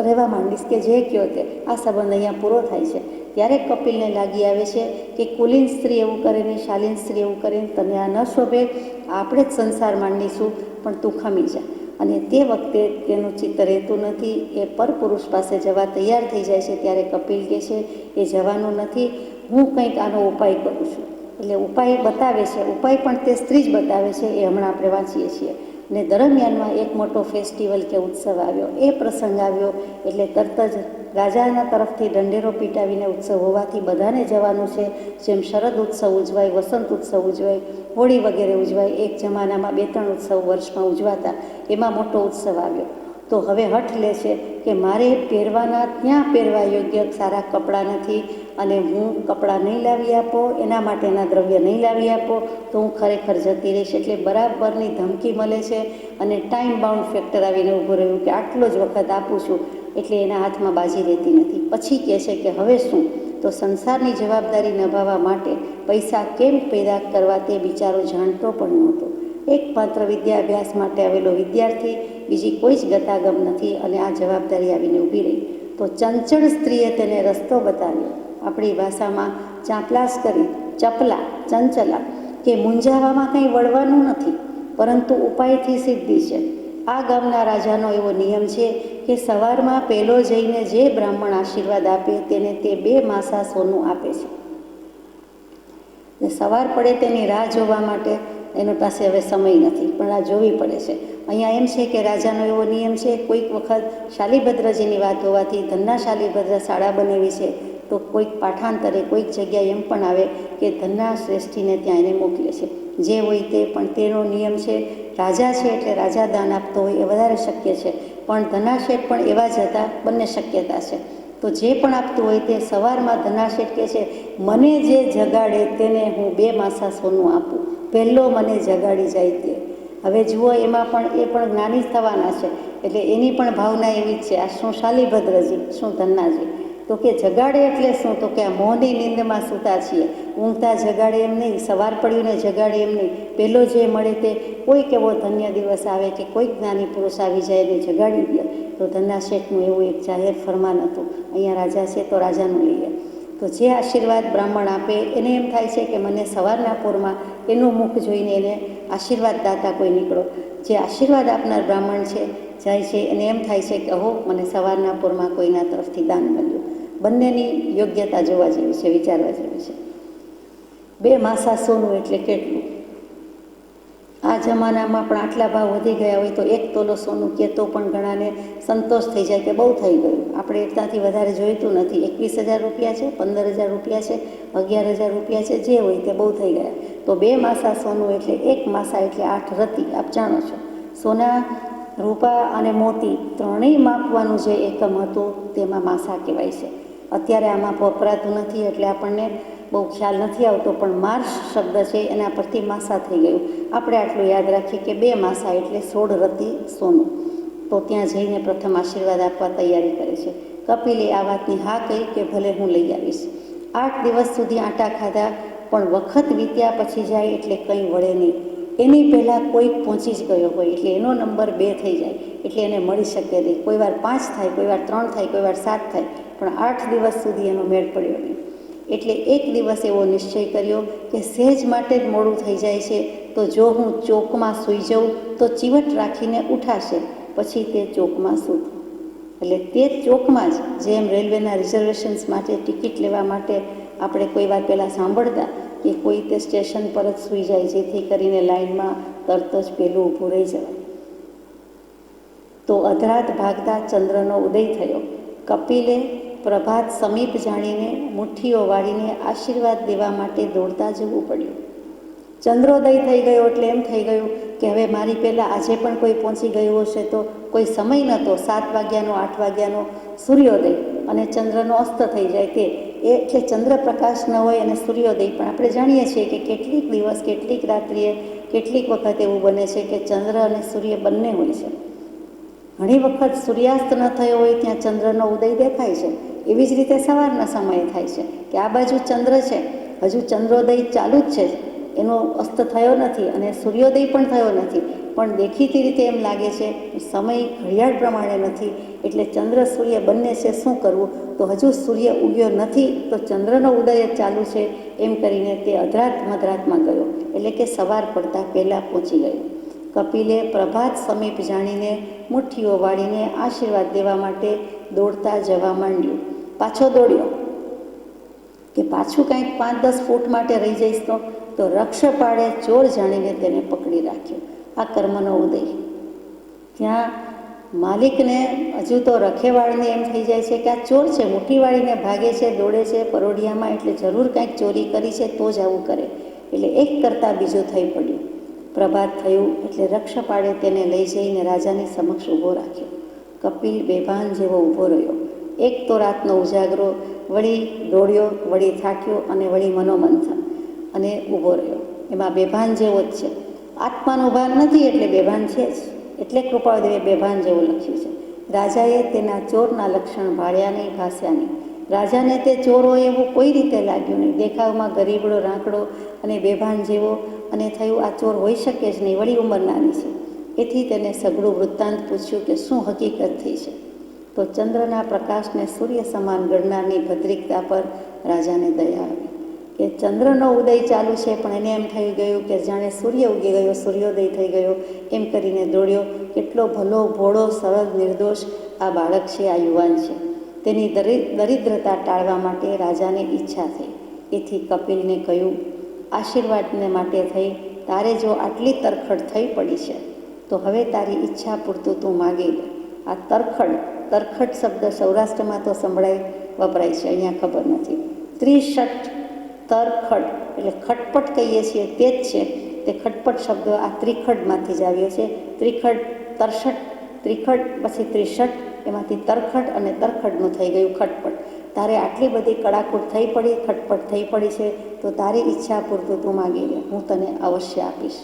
રહેવા માંડીશ, કે જે કહો તે. આ સંબંધ અહીંયા પૂરો થાય છે. ત્યારે કપિલને લાગી આવે છે કે કુલીન સ્ત્રી એવું કરે ને, શાલીન સ્ત્રી એવું કરે, તને આ ન શોભે, આપણે જ સંસાર માંડીશું, પણ તું ખમી જા. અને તે વખતે તેનું ચિત્ત રહેતું નથી. એ પરપુરુષ પાસે જવા તૈયાર થઈ જાય છે. ત્યારે કપિલ કહે છે એ જવાનું નથી, હું કંઈક આનો ઉપાય કરું છું. એટલે ઉપાય બતાવે છે. ઉપાય પણ તે સ્ત્રી જ બતાવે છે. એ હમણાં આપણે વાંચીએ છીએ. ને દરમિયાનમાં એક મોટો ફેસ્ટિવલ કે ઉત્સવ આવ્યો. એ પ્રસંગ આવ્યો એટલે તરત જ રાજાના તરફથી દંડેરો પીટાવીને ઉત્સવ હોવાથી બધાને જવાનું છે. જેમ શરદ ઉત્સવ ઉજવાય, વસંત ઉત્સવ ઉજવાય, હોળી વગેરે ઉજવાય, એક જમાનામાં 2-3 ઉત્સવ વર્ષમાં ઉજવાતા, એમાં મોટો ઉત્સવ આવ્યો. તો હવે હઠ લે છે કે મારે પહેરવાના ત્યાં પહેરવા યોગ્ય સારા કપડાં નથી અને હું કપડાં નહીં લાવી આપો, એના માટેના દ્રવ્ય નહીં લાવી આપો તો હું ખરેખર જતી રહીશ. એટલે બરાબરની ધમકી મળે છે અને ટાઈમ બાઉન્ડ ફેક્ટર આવીને ઊભું રહ્યું કે આટલો જ વખત આપું છું. એટલે એના હાથમાં બાજી રહેતી નથી. પછી કહે છે કે હવે શું? તો સંસારની જવાબદારી નિભાવવા માટે પૈસા કેમ પેદા કરવા તે બિચારો જાણતો પણ નહોતો. એકમાત્ર વિદ્યાભ્યાસ માટે આવેલો વિદ્યાર્થી, બીજી કોઈ જ ગતાગમ નથી અને આ જવાબદારી આવીને ઊભી રહી. તો ચંચળ સ્ત્રીએ તેને રસ્તો બતાવ્યો. આપણી ભાષામાં ચાંપલાસ કરી, ચપલા, ચંચલા, કે મૂંઝાવામાં કંઈ વળવાનું નથી, પરંતુ ઉપાયથી સિદ્ધિ છે. આ ગામના રાજાનો એવો નિયમ છે કે સવારમાં પહેલો જઈને જે બ્રાહ્મણ આશીર્વાદ આપે તેને તે 2 માસા સોનું આપે છે. સવાર પડે તેની રાહ જોવા માટે એની પાસે હવે સમય નથી, પણ આ જોવી પડે છે. અહીંયા એમ છે કે રાજાનો એવો નિયમ છે, કોઈક વખત શાલિભદ્રજીની વાત હોવાથી ધનના શાલિભદ્ર શાળા બનાવી છે, તો કોઈક પાઠાંતરે કોઈક જગ્યાએ એમ પણ આવે કે ધનના શ્રેષ્ઠીને ત્યાં એને મોકલે છે. જે હોય તે, પણ તેનો નિયમ છે. રાજા છે એટલે રાજા દાન આપતો હોય એ વધારે શક્ય છે, પણ ધનાશેઠ પણ એવા જ હતા, બંને શક્યતા છે. તો જે પણ આપતું હોય તે સવારમાં ધનાશેઠ કહે છે, મને જે જગાડે તેને હું 2 માસા સોનું આપું, પહેલો મને જગાડી જાય તે. હવે જુઓ, એમાં પણ એ પણ જ્ઞાની થવાના છે, એટલે એની પણ ભાવના એવી જ છે. આ શું શાલિભદ્રજી, શું ધન્નાજી? તો કે જગાડે એટલે શું? તો કે આ મોહની નિંદમાં સૂતા છીએ, ઊંઘતા જગાડે એમ નહીં, સવાર પડ્યું ને જગાડે એમ નહીં. પહેલો જે મળે તે, કોઈક એવો ધન્ય દિવસ આવે કે કોઈક જ્ઞાની પુરુષ આવી જાય એને જગાડી દે. તો ધન્નાશેઠનું એવું એક જાહેર ફરમાન હતું. અહીંયા રાજા છે તો રાજાનું લઈએ. તો જે આશીર્વાદ બ્રાહ્મણ આપે એને એમ થાય છે કે મને સવારના પોરમાં એનું મુખ જોઈને એને આશીર્વાદ દાતા કોઈ નીકળો. જે આશીર્વાદ આપનાર બ્રાહ્મણ છે જાય છે એને એમ થાય છે કે ઓહો, મને સવારના પોરમાં કોઈના તરફથી દાન મળ્યું. બંનેની યોગ્યતા જોવા જેવી છે, વિચારવા જેવી છે. 2 માસા સોનું એટલે કેટલું? આ જમાનામાં પણ આટલા ભાવ વધી ગયા હોય તો 1 તોલો સોનું કહે તો પણ ઘણાને સંતોષ થઈ જાય કે બહુ થઈ ગયું. આપણે એકતાથી વધારે જોઈતું નથી. 21,000 રૂપિયા છે, 15,000 રૂપિયા છે, 11,000 રૂપિયા છે, જે હોય તે બહુ થઈ ગયા. તો 2 માસા સોનું એટલે 1 માસા એટલે 8 રતી. આપ જાણો છો, સોના, રૂપા અને મોતી ત્રણેય માપવાનું જે એકમ હતું તેમાં માસા કહેવાય છે. અત્યારે આમાં વપરાતું નથી એટલે આપણને બહુ ખ્યાલ નથી આવતો, પણ માર્શ શબ્દ છે એના પરથી માસા થઈ ગયું. આપણે આટલું યાદ રાખીએ કે 2 માસા એટલે 16 રતી સોનું. તો ત્યાં જઈને પ્રથમ આશીર્વાદ આપવા તૈયારી કરે છે. કપિલે આ વાતની હા કહી કે ભલે હું લઈ આવીશ. 8 દિવસ સુધી આટા ખાધા, પણ વખત વીત્યા પછી જાય એટલે કંઈ વળે નહીં. એની પહેલાં કોઈક પહોંચી જ ગયો હોય એટલે એનો નંબર 2 થઈ જાય એટલે એને મળી શકે નહીં. કોઈ વાર 5 થાય, કોઈ વાર 3 થાય, કોઈ વાર 7 થાય, પણ 8 દિવસ સુધી એનો મેળ પડ્યો નહીં. એટલે એક દિવસ એવો નિશ્ચય કર્યો કે સહેજ માટે જ મોડું થઈ જાય છે, તો જો હું ચોકમાં સૂઈ જાઉં તો ચીવટ રાખીને ઉઠાશે, પછી તે ચોકમાં સૂતું. એટલે તે ચોકમાં જ, જેમ રેલવેના રિઝર્વેશન્સ માટે ટિકિટ લેવા માટે આપણે કોઈ વાર પહેલાં સાંભળતા કે કોઈ તે સ્ટેશન પર જ સૂઈ જાય જેથી કરીને લાઇનમાં તરત જ પેલું ઊભું રહી જવાય. તો અધરાત ભાગતા ચંદ્રનો ઉદય થયો. કપિલે પ્રભાત સમીપ જાણીને મુઠ્ઠીઓ વાળીને આશીર્વાદ દેવા માટે દોડતા જવું પડ્યું. ચંદ્રોદય થઈ ગયો એટલે એમ થઈ ગયું કે હવે મારી પહેલાં આજે પણ કોઈ પહોંચી ગયું હશે. તો કોઈ સમય નહોતો, 7 વાગ્યાનો, 8 વાગ્યાનો સૂર્યોદય અને ચંદ્રનો અસ્ત થઈ જાય તે એટલે ચંદ્રપ્રકાશ ન હોય અને સૂર્યોદય. પણ આપણે જાણીએ છીએ કે કેટલીક દિવસ, કેટલીક રાત્રિએ, કેટલીક વખત એવું બને છે કે ચંદ્ર અને સૂર્ય બંને હોય છે. ઘણી વખત સૂર્યાસ્ત ન થયો હોય ત્યાં ચંદ્રનો ઉદય દેખાય છે. એવી જ રીતે સવારના સમયે થાય છે કે આ બાજુ ચંદ્ર છે, હજુ ચંદ્રોદય ચાલુ જ છે, એનો અસ્ત થયો નથી અને સૂર્યોદય પણ થયો નથી, પણ દેખીતી રીતે એમ લાગે છે સમય ઘડિયાળ પ્રમાણે નથી. એટલે ચંદ્ર સૂર્ય બંને છે, શું કરવું? તો હજુ સૂર્ય ઉગ્યો નથી તો ચંદ્રનો ઉદય જ ચાલુ છે. એમ કરીને તે અધરાત મધરાતમાં ગયો, એટલે કે સવાર પડતા પહેલાં પહોંચી ગયો. કપિલે પ્રભાત સમીપ જાણીને મુઠ્ઠીઓ વાળીને આશીર્વાદ દેવા માટે દોડતા જવા માંડ્યું. પાછો દોડ્યો કે પાછું કાંઈક 5-10 ફૂટ માટે રહી જઈશ તો રક્ષપાળે ચોર જાણીને તેને પકડી રાખ્યો. આ કર્મનો ઉદય. ત્યાં માલિકને હજુ તો રખેવાળને એમ થઈ જાય છે કે આ ચોર છે, મુઠ્ઠી વાળીને ભાગે છે, દોડે છે પરોઢિયામાં, એટલે જરૂર કાંઈક ચોરી કરી છે તો જ આવું કરે. એટલે એક કરતાં બીજું થઈ પડ્યું. પ્રભાત થયું એટલે રક્ષપાળે તેને લઈ જઈને રાજાની સમક્ષ ઊભો રાખ્યો. કપિલ બેભાન જેવો ઊભો રહ્યો. એક તો રાતનો ઉજાગરો, વળી દોડ્યો, વળી થાક્યો અને વળી મનોમંથન અને ઊભો રહ્યો. એમાં બેભાન જેવો જ છે. આત્માનું ભાન નથી એટલે બેભાન છે જ. એટલે કૃપાળદેવે બેભાન જેવું લખ્યું છે. રાજાએ તેના ચોરના લક્ષણ ભાળ્યા નહીં, ભાસ્યા નહીં. રાજાને તે ચોર હોય એવું કોઈ રીતે લાગ્યું નહીં. દેખાવમાં ગરીબડો, રાંકડો અને બેભાન જેવો, અને થયું આ ચોર હોઈ શકે જ નહીં, વળી ઉંમર નાની છે. એથી તેને સઘળું વૃત્તાંત પૂછ્યું કે શું હકીકત થઈ છે. તો ચંદ્રના પ્રકાશને સૂર્ય સમાન ગણનારની ભદ્રિકતા પર રાજાને દયા આવી કે ચંદ્રનો ઉદય ચાલુ છે, પણ એને એમ થઈ ગયું કે જાણે સૂર્ય ઉગી ગયો, સૂર્યોદય થઈ ગયો. એમ કરીને દોડ્યો. કેટલો ભલો, ભોળો, સરળ, નિર્દોષ આ બાળક છે, આ યુવાન છે. તેની દરિદ્રતા ટાળવા માટે રાજાને ઈચ્છા થઈ. એથી કપિલને કહ્યું, આશીર્વાદને માટે થઈ તારે જો આટલી તરખડ થઈ પડી છે તો હવે તારી ઈચ્છા પૂરતું તું માગી લે. આ તરખડ શબ્દ સૌરાષ્ટ્રમાં તો સંભળાય વપરાય છે, અહીંયા ખબર નથી. ત્રિષઠ તરખડ એટલે ખટપટ કહીએ છીએ તે જ છે. તે ખટપટ શબ્દ આ ત્રિખડમાંથી જ આવ્યો છે. ત્રિખડ, તરષઠ, ત્રિખડ, પછી ત્રિષઠ, એમાંથી તરખડ અને તરખડનું થઈ ગયું ખટપટ. તારે આટલી બધી કડાકૂટ થઈ પડી, ખટપટ થઈ પડી છે, તો તારી ઈચ્છા પૂરતું તું માગી લે, હું તને અવશ્ય આપીશ.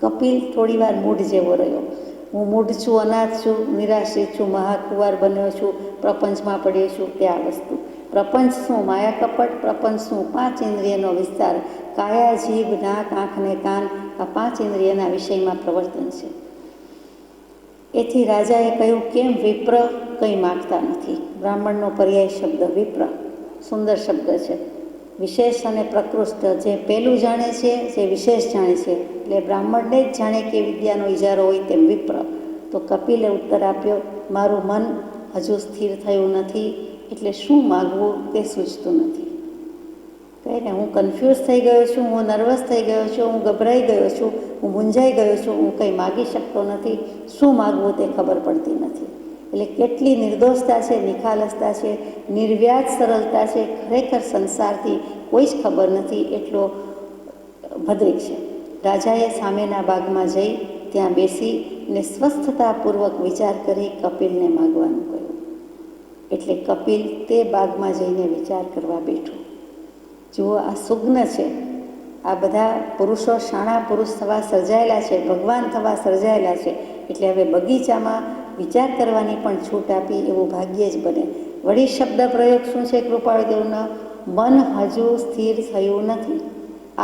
કપિલ થોડી વાર મૂઢ જેવો રહ્યો. હું મૂઢ છું, અનાથ છું, નિરાશ્રિત છું, મહાકુંવાર બન્યો છું, પ્રપંચમાં પડ્યો છું. તે આ વસ્તુ પ્રપંચ શું? માયા કપટ. પ્રપંચ શું? 5 ઇન્દ્રિયનો વિસ્તાર. કાયા, જીભ, નાક, આંખ ને કાન, આ 5 ઇન્દ્રિયના વિષયમાં પ્રવર્તન છે. એથી રાજાએ કહ્યું, કેમ વિપ્ર કંઈ માગતા નથી? બ્રાહ્મણનો પર્યાય શબ્દ વિપ્ર સુંદર શબ્દ છે. વિશેષ અને પ્રકૃષ્ટ, જે પહેલું જાણે છે, જે વિશેષ જાણે છે, એટલે બ્રાહ્મણને જ જાણે કે વિદ્યાનો ઇજારો હોય તેમ વિપ્ર. તો કપિલે ઉત્તર આપ્યો, મારું મન હજુ સ્થિર થયું નથી, એટલે શું માગવું તે સૂચતું નથી. કહે ને, હું કન્ફ્યુઝ થઈ ગયો છું, હું નર્વસ થઈ ગયો છું, હું ગભરાઈ ગયો છું, હું મૂંઝાઈ ગયો છું, હું કંઈ માગી શકતો નથી, શું માગવું તે ખબર પડતી નથી. એટલે કેટલી નિર્દોષતા છે, નિખાલસતા છે, નિર્વ્યાજ સરળતા છે, ખરેખર સંસારથી કોઈ જ ખબર નથી, એટલો ભદ્રિક છે. રાજાએ સામેના બાગમાં જઈ ત્યાં બેસી ને સ્વસ્થતાપૂર્વક વિચાર કરી કપિલને માગવાનું કહ્યું. એટલે કપિલ તે બાગમાં જઈને વિચાર કરવા બેઠો. જુઓ, આ સુગ્ન છે. આ બધા પુરુષો શાણા પુરુષ થવા સર્જાયેલા છે, ભગવાન થવા સર્જાયેલા છે. એટલે હવે બગીચામાં વિચાર કરવાની પણ છૂટ આપી એવું ભાગ્યે જ બને. વળી શબ્દ પ્રયોગ શું છે કૃપાળુદેવનો? મન હજુ સ્થિર થયું નથી.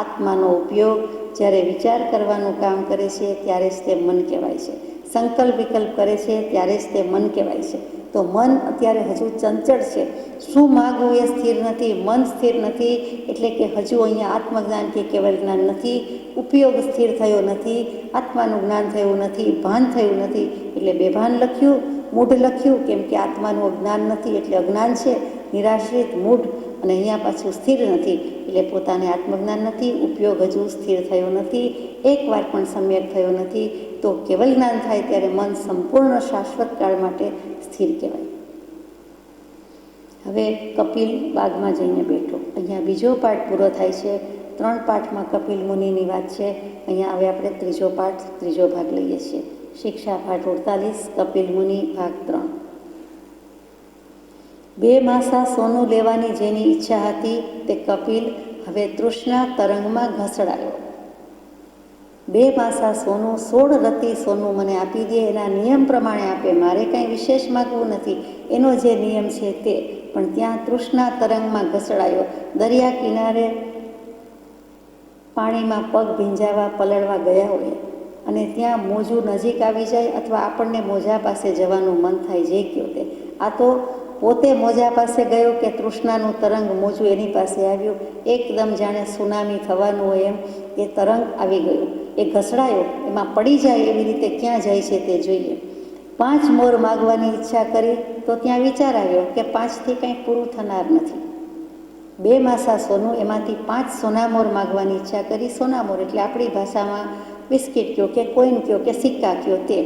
આત્માનો ઉપયોગ જ્યારે વિચાર કરવાનું કામ કરે છે ત્યારે જ તે મન કહેવાય છે. સંકલ્પ વિકલ્પ કરે છે ત્યારે જ તે મન કહેવાય છે. તો મન અત્યારે હજુ ચંચળ છે. શું માગવું એ સ્થિર નથી, મન સ્થિર નથી, એટલે કે હજુ અહીંયા આત્મજ્ઞાન કે કેવલ જ્ઞાન નથી, ઉપયોગ સ્થિર થયો નથી, આત્માનું જ્ઞાન થયું નથી, ભાન થયું નથી. એટલે બેભાન લખ્યું, મૂઢ લખ્યું, કેમ કે આત્માનું જ્ઞાન નથી એટલે અજ્ઞાન છે, નિરાશ્રિત, મૂઢ. અને અહીંયા પાછું સ્થિર નથી એટલે પોતાને આત્મજ્ઞાન નથી, ઉપયોગ હજુ સ્થિર થયો નથી, એકવાર પણ સમ્યક થયો નથી. તો કેવલ જ્ઞાન થાય ત્યારે મન સંપૂર્ણ શાશ્વત કાળ માટે સ્થિર કહેવાય. હવે કપિલ બાગમાં જઈને બેઠો. અહીંયા બીજો પાઠ પૂરો થાય છે. 3 પાઠમાં કપિલ મુનિની વાત છે. અહીંયા હવે આપણે ત્રીજો ભાગ લઈએ છીએ. શિક્ષા પાઠ 48, કપિલ મુનિ ભાગ 3. 2 માસા સોનું લેવાની જેની ઈચ્છા હતી તે કપિલ હવે તૃષ્ણા તરંગમાં ઘસડાયો. 2 માસા સોનું, 16 રત્તી સોનું મને આપી દે, એના નિયમ પ્રમાણે આપે, મારે કાંઈ વિશેષ માગવું નથી, એનો જે નિયમ છે તે. પણ ત્યાં તૃષ્ણા તરંગમાં ઘસડાયો. દરિયા કિનારે પાણીમાં પગ ભીંજાવા પલળવા ગયા હોય અને ત્યાં મોજું નજીક આવી જાય, અથવા આપણને મોજા પાસે જવાનું મન થાય, જે કયો તે. આ તો પોતે મોજા પાસે ગયો કે તૃષ્ણાનું તરંગ મોજું એની પાસે આવ્યું, એકદમ જાણે સુનામી થવાનું હોય એમ એ તરંગ આવી ગયું. એ ઘસડાયો, એમાં પડી જાય એવી રીતે ક્યાં જાય છે તે જોઈએ. 5 મોર માગવાની ઈચ્છા કરી તો ત્યાં વિચાર આવ્યો કે 5થી કંઈ પૂરું થનાર નથી. 2 માસા સોનું, એમાંથી 5 સોનામોર માગવાની ઈચ્છા કરી. સોનામોર એટલે આપણી ભાષામાં બિસ્કિટ કહો કે કોઈન કહો કે સિક્કા કહો તે.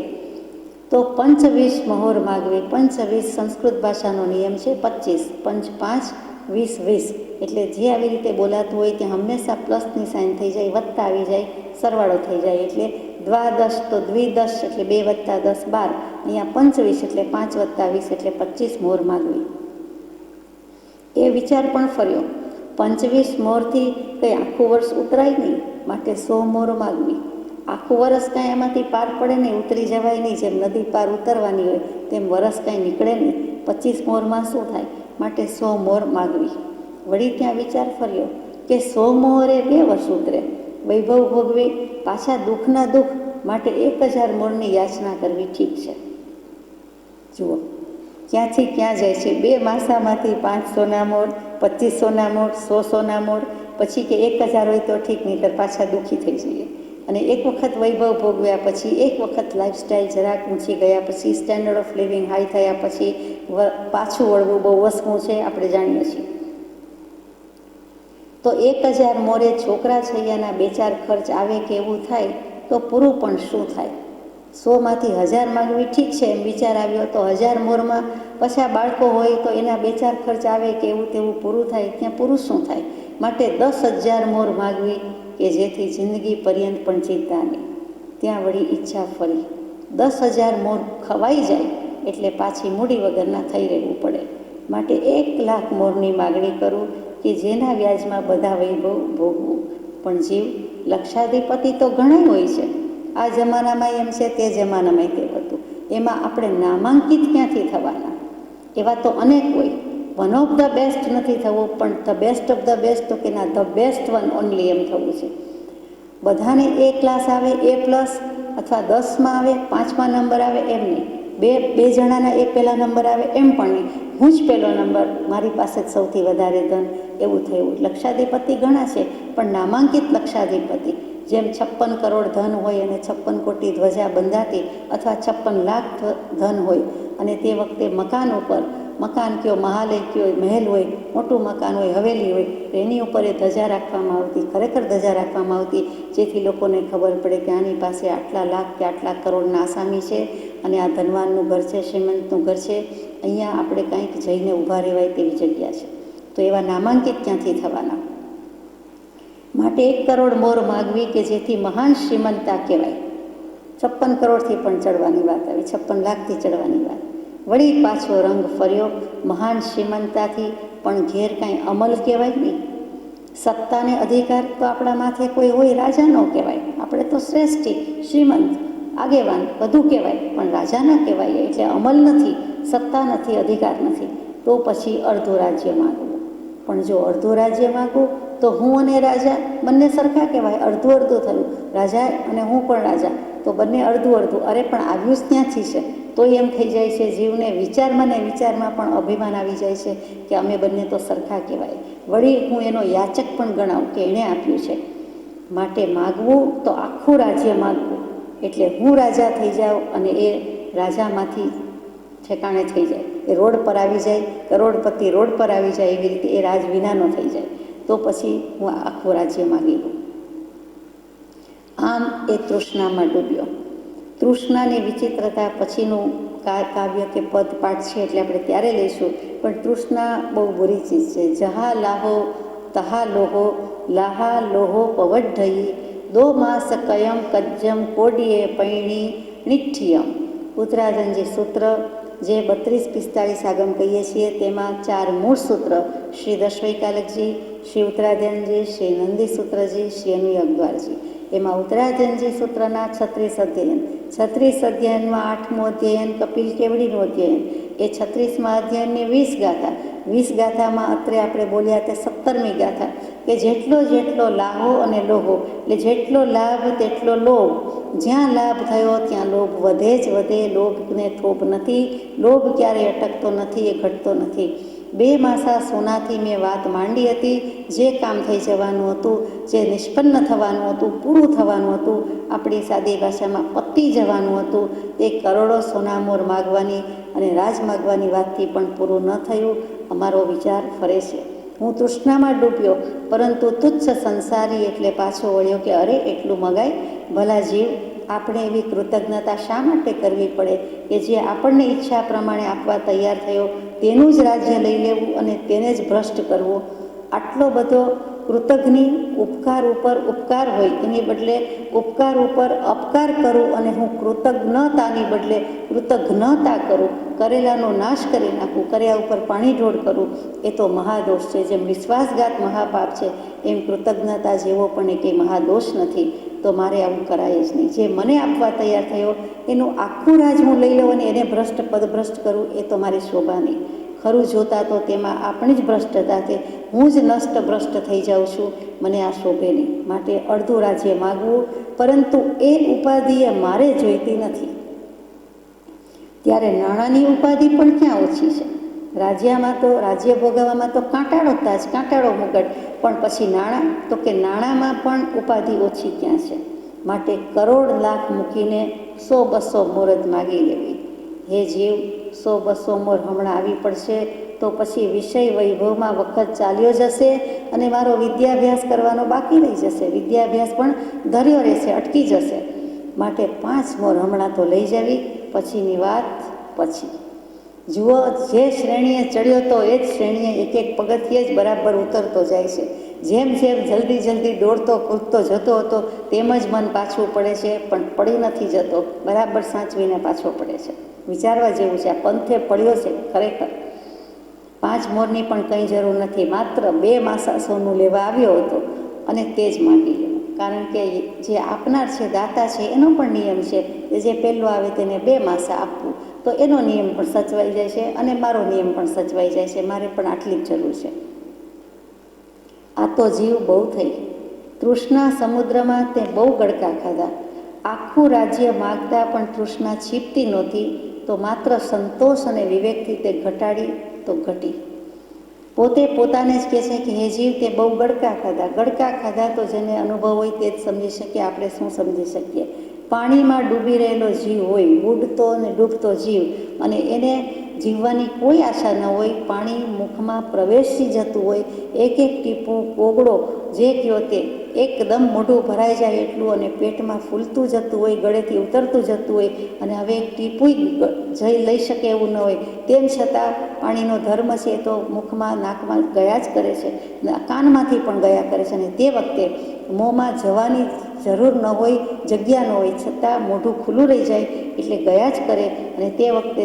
તો 25 મહોર માગવી. 25 સંસ્કૃત ભાષાનો નિયમ છે 25, 5 5 20 20. એટલે જે આવી રીતે બોલાતું હોય ત્યાં હંમેશા પ્લસની સાઇન થઈ જાય, વત્તા આવી જાય, સરવાળો થઈ જાય. એટલે દ્વાદશ તો દ્વિદશ એટલે 2 + 10 12. અહીંયા 25 એટલે 5 + 20 એટલે 25 મોર માગવી. એ વિચાર પણ ફર્યો, 25 મોરથી કંઈ આખું વર્ષ ઉતરાય નહીં, માટે 100 મોર માગવી. આખું વરસ કાંઈ એમાંથી પાર પડે નહીં, ઉતરી જવાય નહીં. જેમ નદી પાર ઉતરવાની હોય તેમ વરસ કાંઈ નીકળે નહીં. 25 મોરમાં શું થાય, માટે 100 મોર માગવી. વળી ત્યાં વિચાર ફર્યો કે 100 મોરે 2 વર્ષ ઉતરે, વૈભવ ભોગવી, પાછા દુઃખના દુઃખ, માટે 1000 મોરની યાચના કરવી ઠીક છે. જુઓ ક્યાંથી ક્યાં જાય છે. 2 માસામાંથી 5 સોના મોર, 25 સોના મોર, 100 સોના મોર, પછી કે 1000 હોય તો ઠીક, નહીં તો પાછા દુઃખી થઈ જઈએ. અને એક વખત વૈભવ ભોગવ્યા પછી, એક વખત લાઈફસ્ટાઈલ જરાક ઊંચી ગયા પછી, સ્ટેન્ડર્ડ ઓફ લિવિંગ હાઈ થયા પછી પાછું વળવું બહુ વસવું છે, આપણે જાણીએ છીએ. તો 1000 મોરે છોકરા છૈયાના 2-4 ખર્ચ આવે કે એવું થાય તો પૂરું પણ શું થાય? 100માંથી 1000 માગવી ઠીક છે એમ વિચાર આવ્યો તો 1000 મોરમાં પાછા બાળકો હોય તો એના 2-4 ખર્ચ આવે કે એવું તેવું પૂરું થાય, ત્યાં પૂરું શું થાય? માટે 10,000 મોર માગવી કે જેથી જિંદગી પર્યંત પણ ચિંતા નહીં. ત્યાં વળી ઈચ્છા ફરી. 10,000 મોર ખવાઈ જાય એટલે પાછી મૂડી વગરના થઈ રહેવું પડે. માટે 1,00,000 મોરની માગણી કરું કે જેના વ્યાજમાં બધા વૈભવ ભોગવું. પણ જીવ લક્ષાધિપતિ તો ઘણા હોય છે. આ જમાનામાં એમ છે, તે જમાનામાં તે હતું. એમાં આપણે નામાંકિત ક્યાંથી થવાના? એવા તો અનેક હોય. વન ઓફ ધ બેસ્ટ નથી થવું, પણ the best of the best તો કે ના, ધ બેસ્ટ વન ઓનલી એમ થવું છે. બધાને A ક્લાસ આવે, A+ અથવા 10માં આવે, 5મા નંબર આવે એમ નહીં. બે જણાના એ પહેલા નંબર આવે એમ પણ નહીં. હું જ પહેલો નંબર, મારી પાસે જ સૌથી વધારે ધન, એવું થયું. લક્ષાધિપતિ ઘણા છે, પણ નામાંકિત લક્ષાધિપતિ, જેમ 56 કરોડ ધન હોય અને 56 કોટી ધ્વજા બંધાતી, અથવા 56 લાખ ધન હોય અને તે વખતે મકાન કયો, મહાલય કયો, મહેલ હોય, મોટું મકાન હોય, હવેલી હોય, એની ઉપર એ ધજા રાખવામાં આવતી, ખરેખર ધજા રાખવામાં આવતી, જેથી લોકોને ખબર પડે કે આની પાસે આટલા લાખ કે આટલા કરોડના આસામી છે અને આ ધનવાનનું ઘર છે, શ્રીમંતનું ઘર છે, અહીંયા આપણે કંઈક જઈને ઊભા રહેવાય તેવી જગ્યા છે. તો એવા નામાંકિત ક્યાંથી થવાના? માટે 1 કરોડ મોર માગવી કે જેથી મહાન શ્રીમંતા કહેવાય. 56 કરોડથી પણ ચડવાની વાત આવી, 56 લાખથી ચડવાની વાત. વળી પાછો રંગ ફર્યો મહાન શ્રીમંતાથી, પણ ઘેર કાંઈ અમલ કહેવાય નહીં. સત્તાને અધિકાર તો આપણા માથે કોઈ હોય, રાજા ન કહેવાય. આપણે તો શ્રેષ્ઠી, શ્રીમંત, આગેવાન બધું કહેવાય, પણ રાજા ન કહેવાય. એટલે અમલ નથી, સત્તા નથી, અધિકાર નથી. તો પછી અડધું રાજ્ય માગવું. પણ જો અડધું રાજ્ય માગું તો હું અને રાજા બંને સરખા કહેવાય. અડધું થયું, રાજા અને હું પણ રાજા, તો બંને અડધું. અરે પણ આવ્યું જ ત્યાંથી છે. તો એમ થઈ જાય છે જીવને વિચારમાં પણ અભિમાન આવી જાય છે કે અમે બંને તો સરખા કહેવાય. વળી હું એનો યાચક પણ ગણાવું કે એણે આપ્યું છે. માટે માગવું તો આખું રાજ્ય માગવું, એટલે હું રાજા થઈ જાઉં અને એ રાજામાંથી ઠેકાણે થઈ જાય, એ રોડ પર આવી જાય, કરોડપતિ રોડ પર આવી જાય, એવી રીતે એ રાજ વિનાનો થઈ જાય. તો પછી હું આખું રાજ્ય માગી લઉં. આમ એ તૃષ્ણામાં ડૂબ્યો. તૃષ્ણાની વિચિત્રતા પછીનું કાવ્ય કે પદ પાઠ છે એટલે આપણે ત્યારે લઈશું. પણ તૃષ્ણા બહુ બુરી ચીજ છે. જહા લાહો તહા લોહો, લાહા લોહો પવઢ્ઢયી, 2 માસ કયમ કજ્જમ કોડીએ પૈણી નિઠ્ઠિયમ. ઉત્તરાધનજી સૂત્ર, જે 32-45 આગમ કહીએ છીએ, તેમાં 4 મૂળ સૂત્ર શ્રી દશવૈકાલકજી, શ્રી ઉત્તરાધનજી, શ્રી નંદી સૂત્રજી, શ્રી અનુયગદ્વારજી. એમાં ઉત્તરાધનજી સૂત્રના 36 અધ્યયન, 36 અધ્યયનમાં 8મું અધ્યયન કપિલ કેવડીનું અધ્યયન, એ 36મા અધ્યયનની 20 ગાથા, 20 ગાથામાં અત્રે આપણે બોલ્યા તે 17મી ગાથા, કે જેટલો લાહો અને લોહો, એટલે જેટલો લાભ તેટલો લોભ, જ્યાં લાભ થયો ત્યાં લોભ વધે જ વધે. લોભને થોભ નથી, લોભ ક્યારેય અટકતો નથી, એ ઘટતો નથી. 2 માસા સોનાથી મેં વાત માંડી હતી. જે કામ થઈ જવાનું હતું, જે નિષ્પન્ન થવાનું હતું, પૂરું થવાનું હતું, આપણી સાદી ભાષામાં પતી જવાનું હતું, તે કરોડો સોનામોર માગવાની અને રાજ માગવાની વાતથી પણ પૂરું ન થયું. અમારો વિચાર ફરે છે. હું તૃષ્ણામાં ડૂબ્યો, પરંતુ તુચ્છ સંસારી એટલે પાછો વળ્યો કે અરે એટલું મગાય. ભલા જીવ, આપણે એવી કૃતજ્ઞતા શા માટે કરવી પડે કે જે આપણને ઈચ્છા પ્રમાણે આપવા તૈયાર થયો તેનું જ રાજ્ય લઈ લેવું અને તેને જ ભ્રષ્ટ કરવું? આટલો બધો કૃતજ્ઞ ઉપકાર ઉપર ઉપકાર હોય એની બદલે ઉપકાર ઉપર અપકાર કરું અને હું કૃતજ્ઞતાની બદલે કૃતજ્ઞતા કરું, કરેલાનો નાશ કરી નાખું, કર્યા ઉપર પાણી ઢોળ કરું, એ તો મહાદોષ છે. જેમ વિશ્વાસઘાત મહાપાપ છે, એમ કૃતજ્ઞતા જેવો પણ એ કંઈ મહાદોષ નથી. તો મારે આવું કરાય જ નહીં. જે મને આપવા તૈયાર થયો એનું આખું રાજ હું લઈ લઉં અને એને પદભ્રષ્ટ કરું, એ તો મારી શોભા નહીં. ખરું જોતા તો તેમાં આપણી જ ભ્રષ્ટતા છે. હું જ નષ્ટ ભ્રષ્ટ થઈ જાઉં છું, મને આ શોભે નહીં. માટે અડધું રાજ્ય માગવું, પરંતુ એ ઉપાધિ એ મારે જોઈતી નથી. ત્યારે નાણાંની ઉપાધિ પણ ક્યાં ઓછી છે? રાજ્ય ભોગવવામાં તો કાંટાળો તાજ, કાંટાળો મુગટ, પણ પછી નાણાં, તો કે નાણાંમાં પણ ઉપાધિ ઓછી ક્યાં છે? માટે કરોડ લાખ મૂકીને 100-200 મોર જ માગી લેવી. હે જીવ, 100-200 મોર હમણાં આવી પડશે તો પછી વિષય વૈભવમાં વખત ચાલ્યો જશે અને મારો વિદ્યાભ્યાસ કરવાનો બાકી રહી જશે. વિદ્યાભ્યાસ પણ ધર્યો રહેશે, અટકી જશે. માટે 5 મોર હમણાં તો લઈ જવી, પછીની વાત પછી. જુઓ, જે શ્રેણીએ ચડ્યો તો એ જ શ્રેણીએ એક એક પગથિયે જ બરાબર ઉતરતો જાય છે. જેમ જેમ જલ્દી જલ્દી દોડતો કૂદતો જતો હતો તેમ જ મન પાછું પડે છે, પણ પડી નથી જતો, બરાબર સાચવીને પાછો પડે છે. વિચારવા જેવું છે. આ પંથે પડ્યો છે ખરેખર. 5 મોરની પણ કંઈ જરૂર નથી, માત્ર 2 માસા સોનું લેવા આવ્યો હતો અને તે જ માંગી લેવું. કારણ કે જે આપનાર છે, દાતા છે, એનો પણ નિયમ છે કે જે પહેલો આવે તેને 2 માસા આપવું. તો એનો નિયમ પણ સચવાઈ જાય છે અને મારો નિયમ પણ સચવાઈ જાય છે. મારે પણ આટલી જ જરૂર છે. આ તો જીવ બહુ થઈ. તૃષ્ણા સમુદ્રમાં તે બહુ ગડકા ખાધા. આખું રાજ્ય માગતા પણ તૃષ્ણા છીપતી નહોતી, તો માત્ર સંતોષ અને વિવેકથી તે ઘટાડી તો ઘટી. પોતે પોતાને જ કહે છે કે હે જીવ, તે બહુ ગડકા ખાધા. ગડકા ખાધા તો જેને અનુભવ હોય તે જ સમજી શકીએ, આપણે શું સમજી શકીએ. પાણીમાં ડૂબી રહેલો જીવ હોય, બુડતો અને ડૂબતો જીવ, અને એને જીવવાની કોઈ આશા ન હોય, પાણી મુખમાં પ્રવેશી જતું હોય, એક એક ટીપું કોગળો જે કહો તે એકદમ મોઢું ભરાઈ જાય એટલું, અને પેટમાં ફૂલતું જતું હોય, ગળેથી ઉતરતું જતું હોય, અને હવે એક ટીપુંય જઈ લઈ શકે એવું ન હોય, તેમ છતાં પાણીનો ધર્મ છે તો મુખમાં નાકમાં ગયા જ કરે છે, કાનમાંથી પણ ગયા કરે છે. અને તે વખતે મોંમાં જવાની જરૂર ન હોય, જગ્યા ન હોય, છતાં મોઢું ખુલ્લું રહી જાય એટલે ગયા જ કરે. અને તે વખતે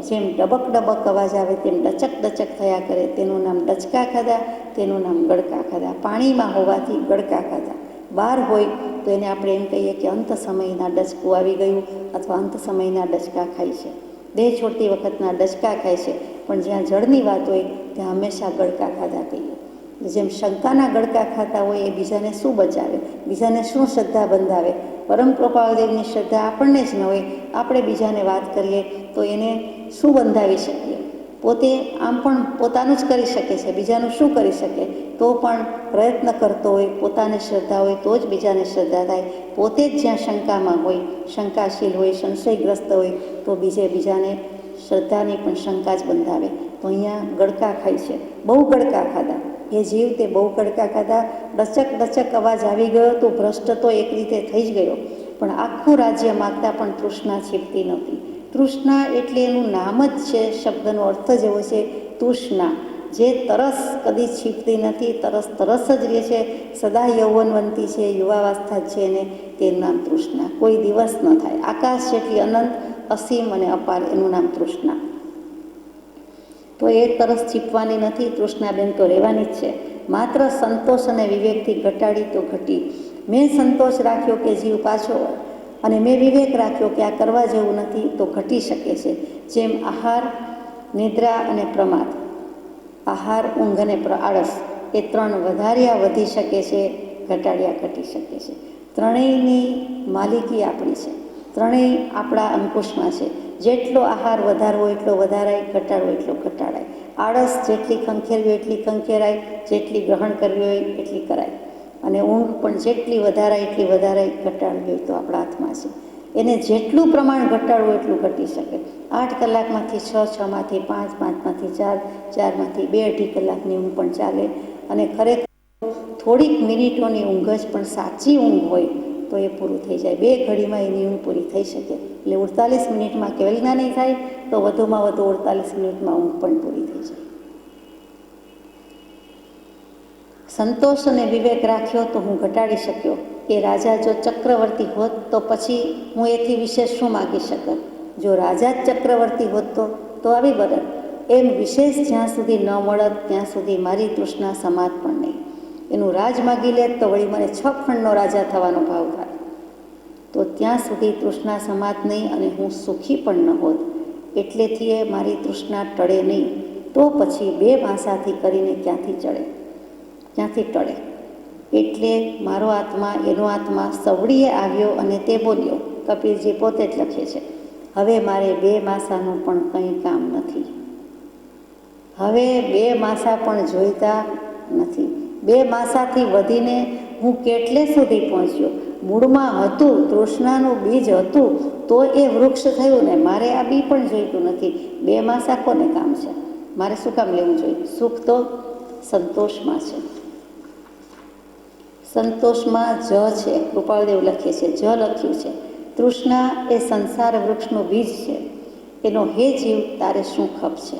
જેમ ડબક ડબક અવાજ આવે તેમ ડચક ડચક થયા કરે, તેનું નામ ડચકા ખાધા, તેનું નામ ગડકા ખાધા. પાણીમાં હોવાથી ગડકા ખાધા. બહાર હોય તો એને આપણે એમ કહીએ કે અંત સમયના ડચકું આવી ગયું, અથવા અંત સમયના ડચકા ખાય છે. દેહ છોડતી વખતના ડચકા ખાય છે, પણ જ્યાં જળની વાત હોય ત્યાં હંમેશા ગડકા ખાધા કહીએ. જેમ શંકાના ગડકા ખાતા હોય એ બીજાને શું બચાવે, બીજાને શું શ્રદ્ધા બંધાવે. પરમ કૃપાળુદેવની શ્રદ્ધા આપણને જ ન હોય, આપણે બીજાને વાત કરીએ તો એને શું બંધાવી શકીએ. પોતે આમ પણ પોતાનું જ કરી શકે છે, બીજાનું શું કરી શકે. તો પણ પ્રયત્ન કરતો હોય, પોતાને શ્રદ્ધા હોય તો જ બીજાને શ્રદ્ધા થાય. પોતે જ જ્યાં શંકામાં હોય, શંકાશીલ હોય, સંશયગ્રસ્ત હોય, તો બીજાને શ્રદ્ધાની પણ શંકા જ બંધાવે. તો અહીંયા ગડકા ખાય છે, બહુ ગડકા ખાધા. એ જીવ તે બહુ ગડકા ખાધા. ડચક ડચક અવાજ આવી ગયો તો ભ્રષ્ટ તો એક રીતે થઈ જ ગયો, પણ આખું રાજ્ય માગતા પણ તૃષ્ણા છીપતી નહોતી. તૃષ્ણા એટલે એનું નામ જ છે, શબ્દનો અર્થ જ એવો છે, તૃષ્ણા. જે તરસ કદી છીપતી નથી, તરસ જ રહે છે, સદા યૌવનવંતી છે, યુવાવસ્થા જ છે એને, તેનું નામ તૃષ્ણા. કોઈ દિવસ ન થાય. આકાશ જેટલી અનંત, અસીમ અને અપાર, એનું નામ તૃષ્ણા. તો એ તરસ છીપવાની નથી, તૃષ્ણાબેન તો રહેવાની જ છે. માત્ર સંતોષ અને વિવેકથી ઘટાડી તો ઘટી. મેં સંતોષ રાખ્યો કે જીવ પાછો, અને મેં વિવેક રાખ્યો કે આ કરવા જેવું નથી, તો ઘટી શકે છે. જેમ આહાર, નિદ્રા અને પ્રમાદ, આહાર, ઊંઘ અને આળસ, એ 3 વધાર્યા વધી શકે છે, ઘટાડ્યા ઘટી શકે છે. ત્રણેયની માલિકી આપણી છે, ત્રણેય આપણા અંકુશમાં છે. જેટલો આહાર વધારવો એટલો વધારાય, ઘટાડવો એટલો ઘટાડાય. આળસ જેટલી ખંખેરવી હોય એટલી ખંખેરાય, જેટલી ગ્રહણ કરવી હોય એટલી કરાય. અને ઊંઘ પણ જેટલી વધારાય એટલી વધારાય, ઘટાડવી હોય તો આપણા હાથમાં છે. એને જેટલું પ્રમાણ ઘટાડવું એટલું ઘટી શકે. 8 કલાકમાંથી 6, 6માંથી 5, 5માંથી 4, 4માંથી 2 અઢી કલાકની ઊંઘ પણ ચાલે. અને ખરેખર થોડીક મિનિટોની ઊંઘ જ પણ સાચી ઊંઘ હોય તો એ પૂરું થઈ જાય. 2 ઘડીમાં એની ઊંઘ પૂરી થઈ શકે. એટલે 48 મિનિટમાં કેવલના નહીં થાય તો વધુમાં વધુ 48 મિનિટમાં ઊંઘ પણ પૂરી થઈ જાય. સંતોષ અને વિવેક રાખ્યો તો હું ઘટાડી શક્યો. એ રાજા જો ચક્રવર્તી હોત તો પછી હું એથી વિશેષ શું માગી શકત. જો રાજા જ ચક્રવર્તી હોત તો આવી બરત. એમ વિશેષ જ્યાં સુધી ન મળત ત્યાં સુધી મારી તૃષ્ણા સમાત પણ નહીં. એનું રાજ માગી લે તો વળી મને 6 ખંડનો રાજા થવાનો ભાવ થાય, તો ત્યાં સુધી તૃષ્ણા સમાત નહીં, અને હું સુખી પણ ન હોત. એટલેથી એ મારી તૃષ્ણા ટળે નહીં, તો પછી 2 માસાથી કરીને ક્યાંથી ટળે. એટલે મારો આત્મા, એનો આત્મા સવડીએ આવ્યો અને તે બોલ્યો. કપિલજી પોતે જ લખે છે, હવે મારે 2 માસાનું પણ કંઈ કામ નથી. હવે 2 માસા પણ જોઈતા નથી. 2 માસાથી વધીને હું કેટલે સુધી પહોંચ્યો. મૂળમાં હતું, તૃષ્ણાનું બીજ હતું તો એ વૃક્ષ થયું ને. મારે આ બી પણ જોઈતું નથી. 2 માસા કોને કામ છે? મારે શું કામ લેવું જોઈએ? સુખ તો સંતોષમાં છે. સંતોષમાં જ છે, કૃપાળદેવ લખે છે, જ લખ્યું છે. તૃષ્ણા એ સંસાર વૃક્ષનું બીજ છે, એનો હે જીવ તારે શું ખપ છે.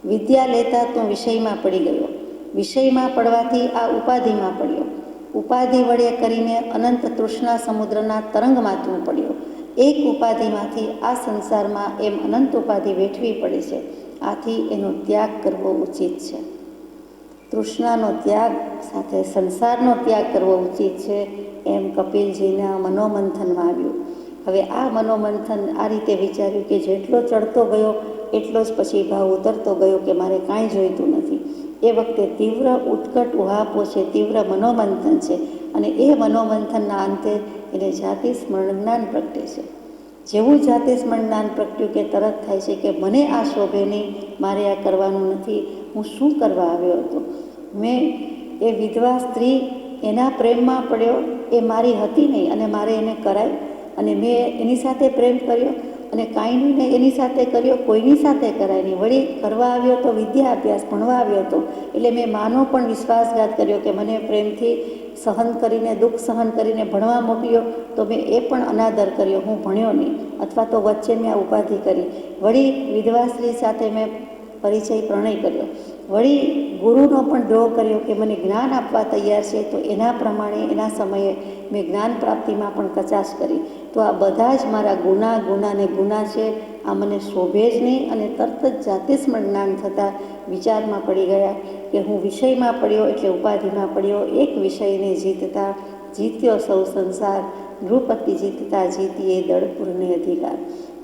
વિદ્યા લેતા તું વિષયમાં પડી ગયો, વિષયમાં પડવાથી આ ઉપાધિમાં પડ્યો, ઉપાધિ વડે કરીને અનંત તૃષ્ણા સમુદ્રના તરંગમાં તું પડ્યો. એક ઉપાધિમાંથી આ સંસારમાં એમ અનંત ઉપાધિ વેઠવી પડે છે. આથી એનો ત્યાગ કરવો ઉચિત છે. તૃષ્ણાનો ત્યાગ સાથે સંસારનો ત્યાગ કરવો ઉચિત છે, એમ કપિલજીના મનોમંથનમાં આવ્યું. હવે આ મનોમંથન આ રીતે વિચાર્યું કે જેટલો ચડતો ગયો એટલો જ પછી ભાવ ઉતરતો ગયો કે મારે કાંઈ જોઈતું નથી. એ વખતે તીવ્ર ઉત્કટ ઉહાપો છે, તીવ્ર મનોમંથન છે, અને એ મનોમંથનના અંતે એને જાતિ સ્મરણ જ્ઞાન પ્રગટે છે. જેવું જાતિ સ્મરણ જ્ઞાન પ્રગટ્યું કે તરત થાય છે કે મને આ શોભે નહીં, મારે આ કરવાનું નથી, હું શું કરવા આવ્યો હતો. મેં એ વિધવા સ્ત્રી એના પ્રેમમાં પડ્યો, એ મારી હતી નહીં અને મારે એને કરાય, અને મેં એની સાથે પ્રેમ કર્યો અને કાંઈ નહીં એની સાથે કર્યો, કોઈની સાથે કરાય નહીં. વળી કરવા આવ્યો તો વિદ્યા અભ્યાસ ભણવા આવ્યો હતો, એટલે મેં માનો પણ વિશ્વાસઘાત કર્યો કે મને પ્રેમથી સહન કરીને, દુઃખ સહન કરીને ભણવા મોકલ્યો તો મેં એ પણ અનાદર કર્યો, હું ભણ્યો નહીં, અથવા તો વચ્ચે મેં ઉપાધિ કરી. વળી વિધવા સ્ત્રી સાથે મેં પરિચય પ્રણય કર્યો, વળી ગુરુનો પણ દ્રોહ કર્યો કે મને જ્ઞાન આપવા તૈયાર છે તો એના પ્રમાણે એના સમયે મેં જ્ઞાન પ્રાપ્તિમાં પણ કચાશ કરી. તો આ બધા જ મારા ગુના છે, આ મને શોભે જ નહીં. અને તરત જ જાતિ સ્મરણ જ્ઞાન થતાં વિચારમાં પડી ગયા કે હું વિષયમાં પડ્યો એટલે ઉપાધિમાં પડ્યો. એક વિષયને જીતતા જીત્યો સૌ સંસાર, નૃપતિ જીતતા જીતીએ દળપુરને અધિકાર.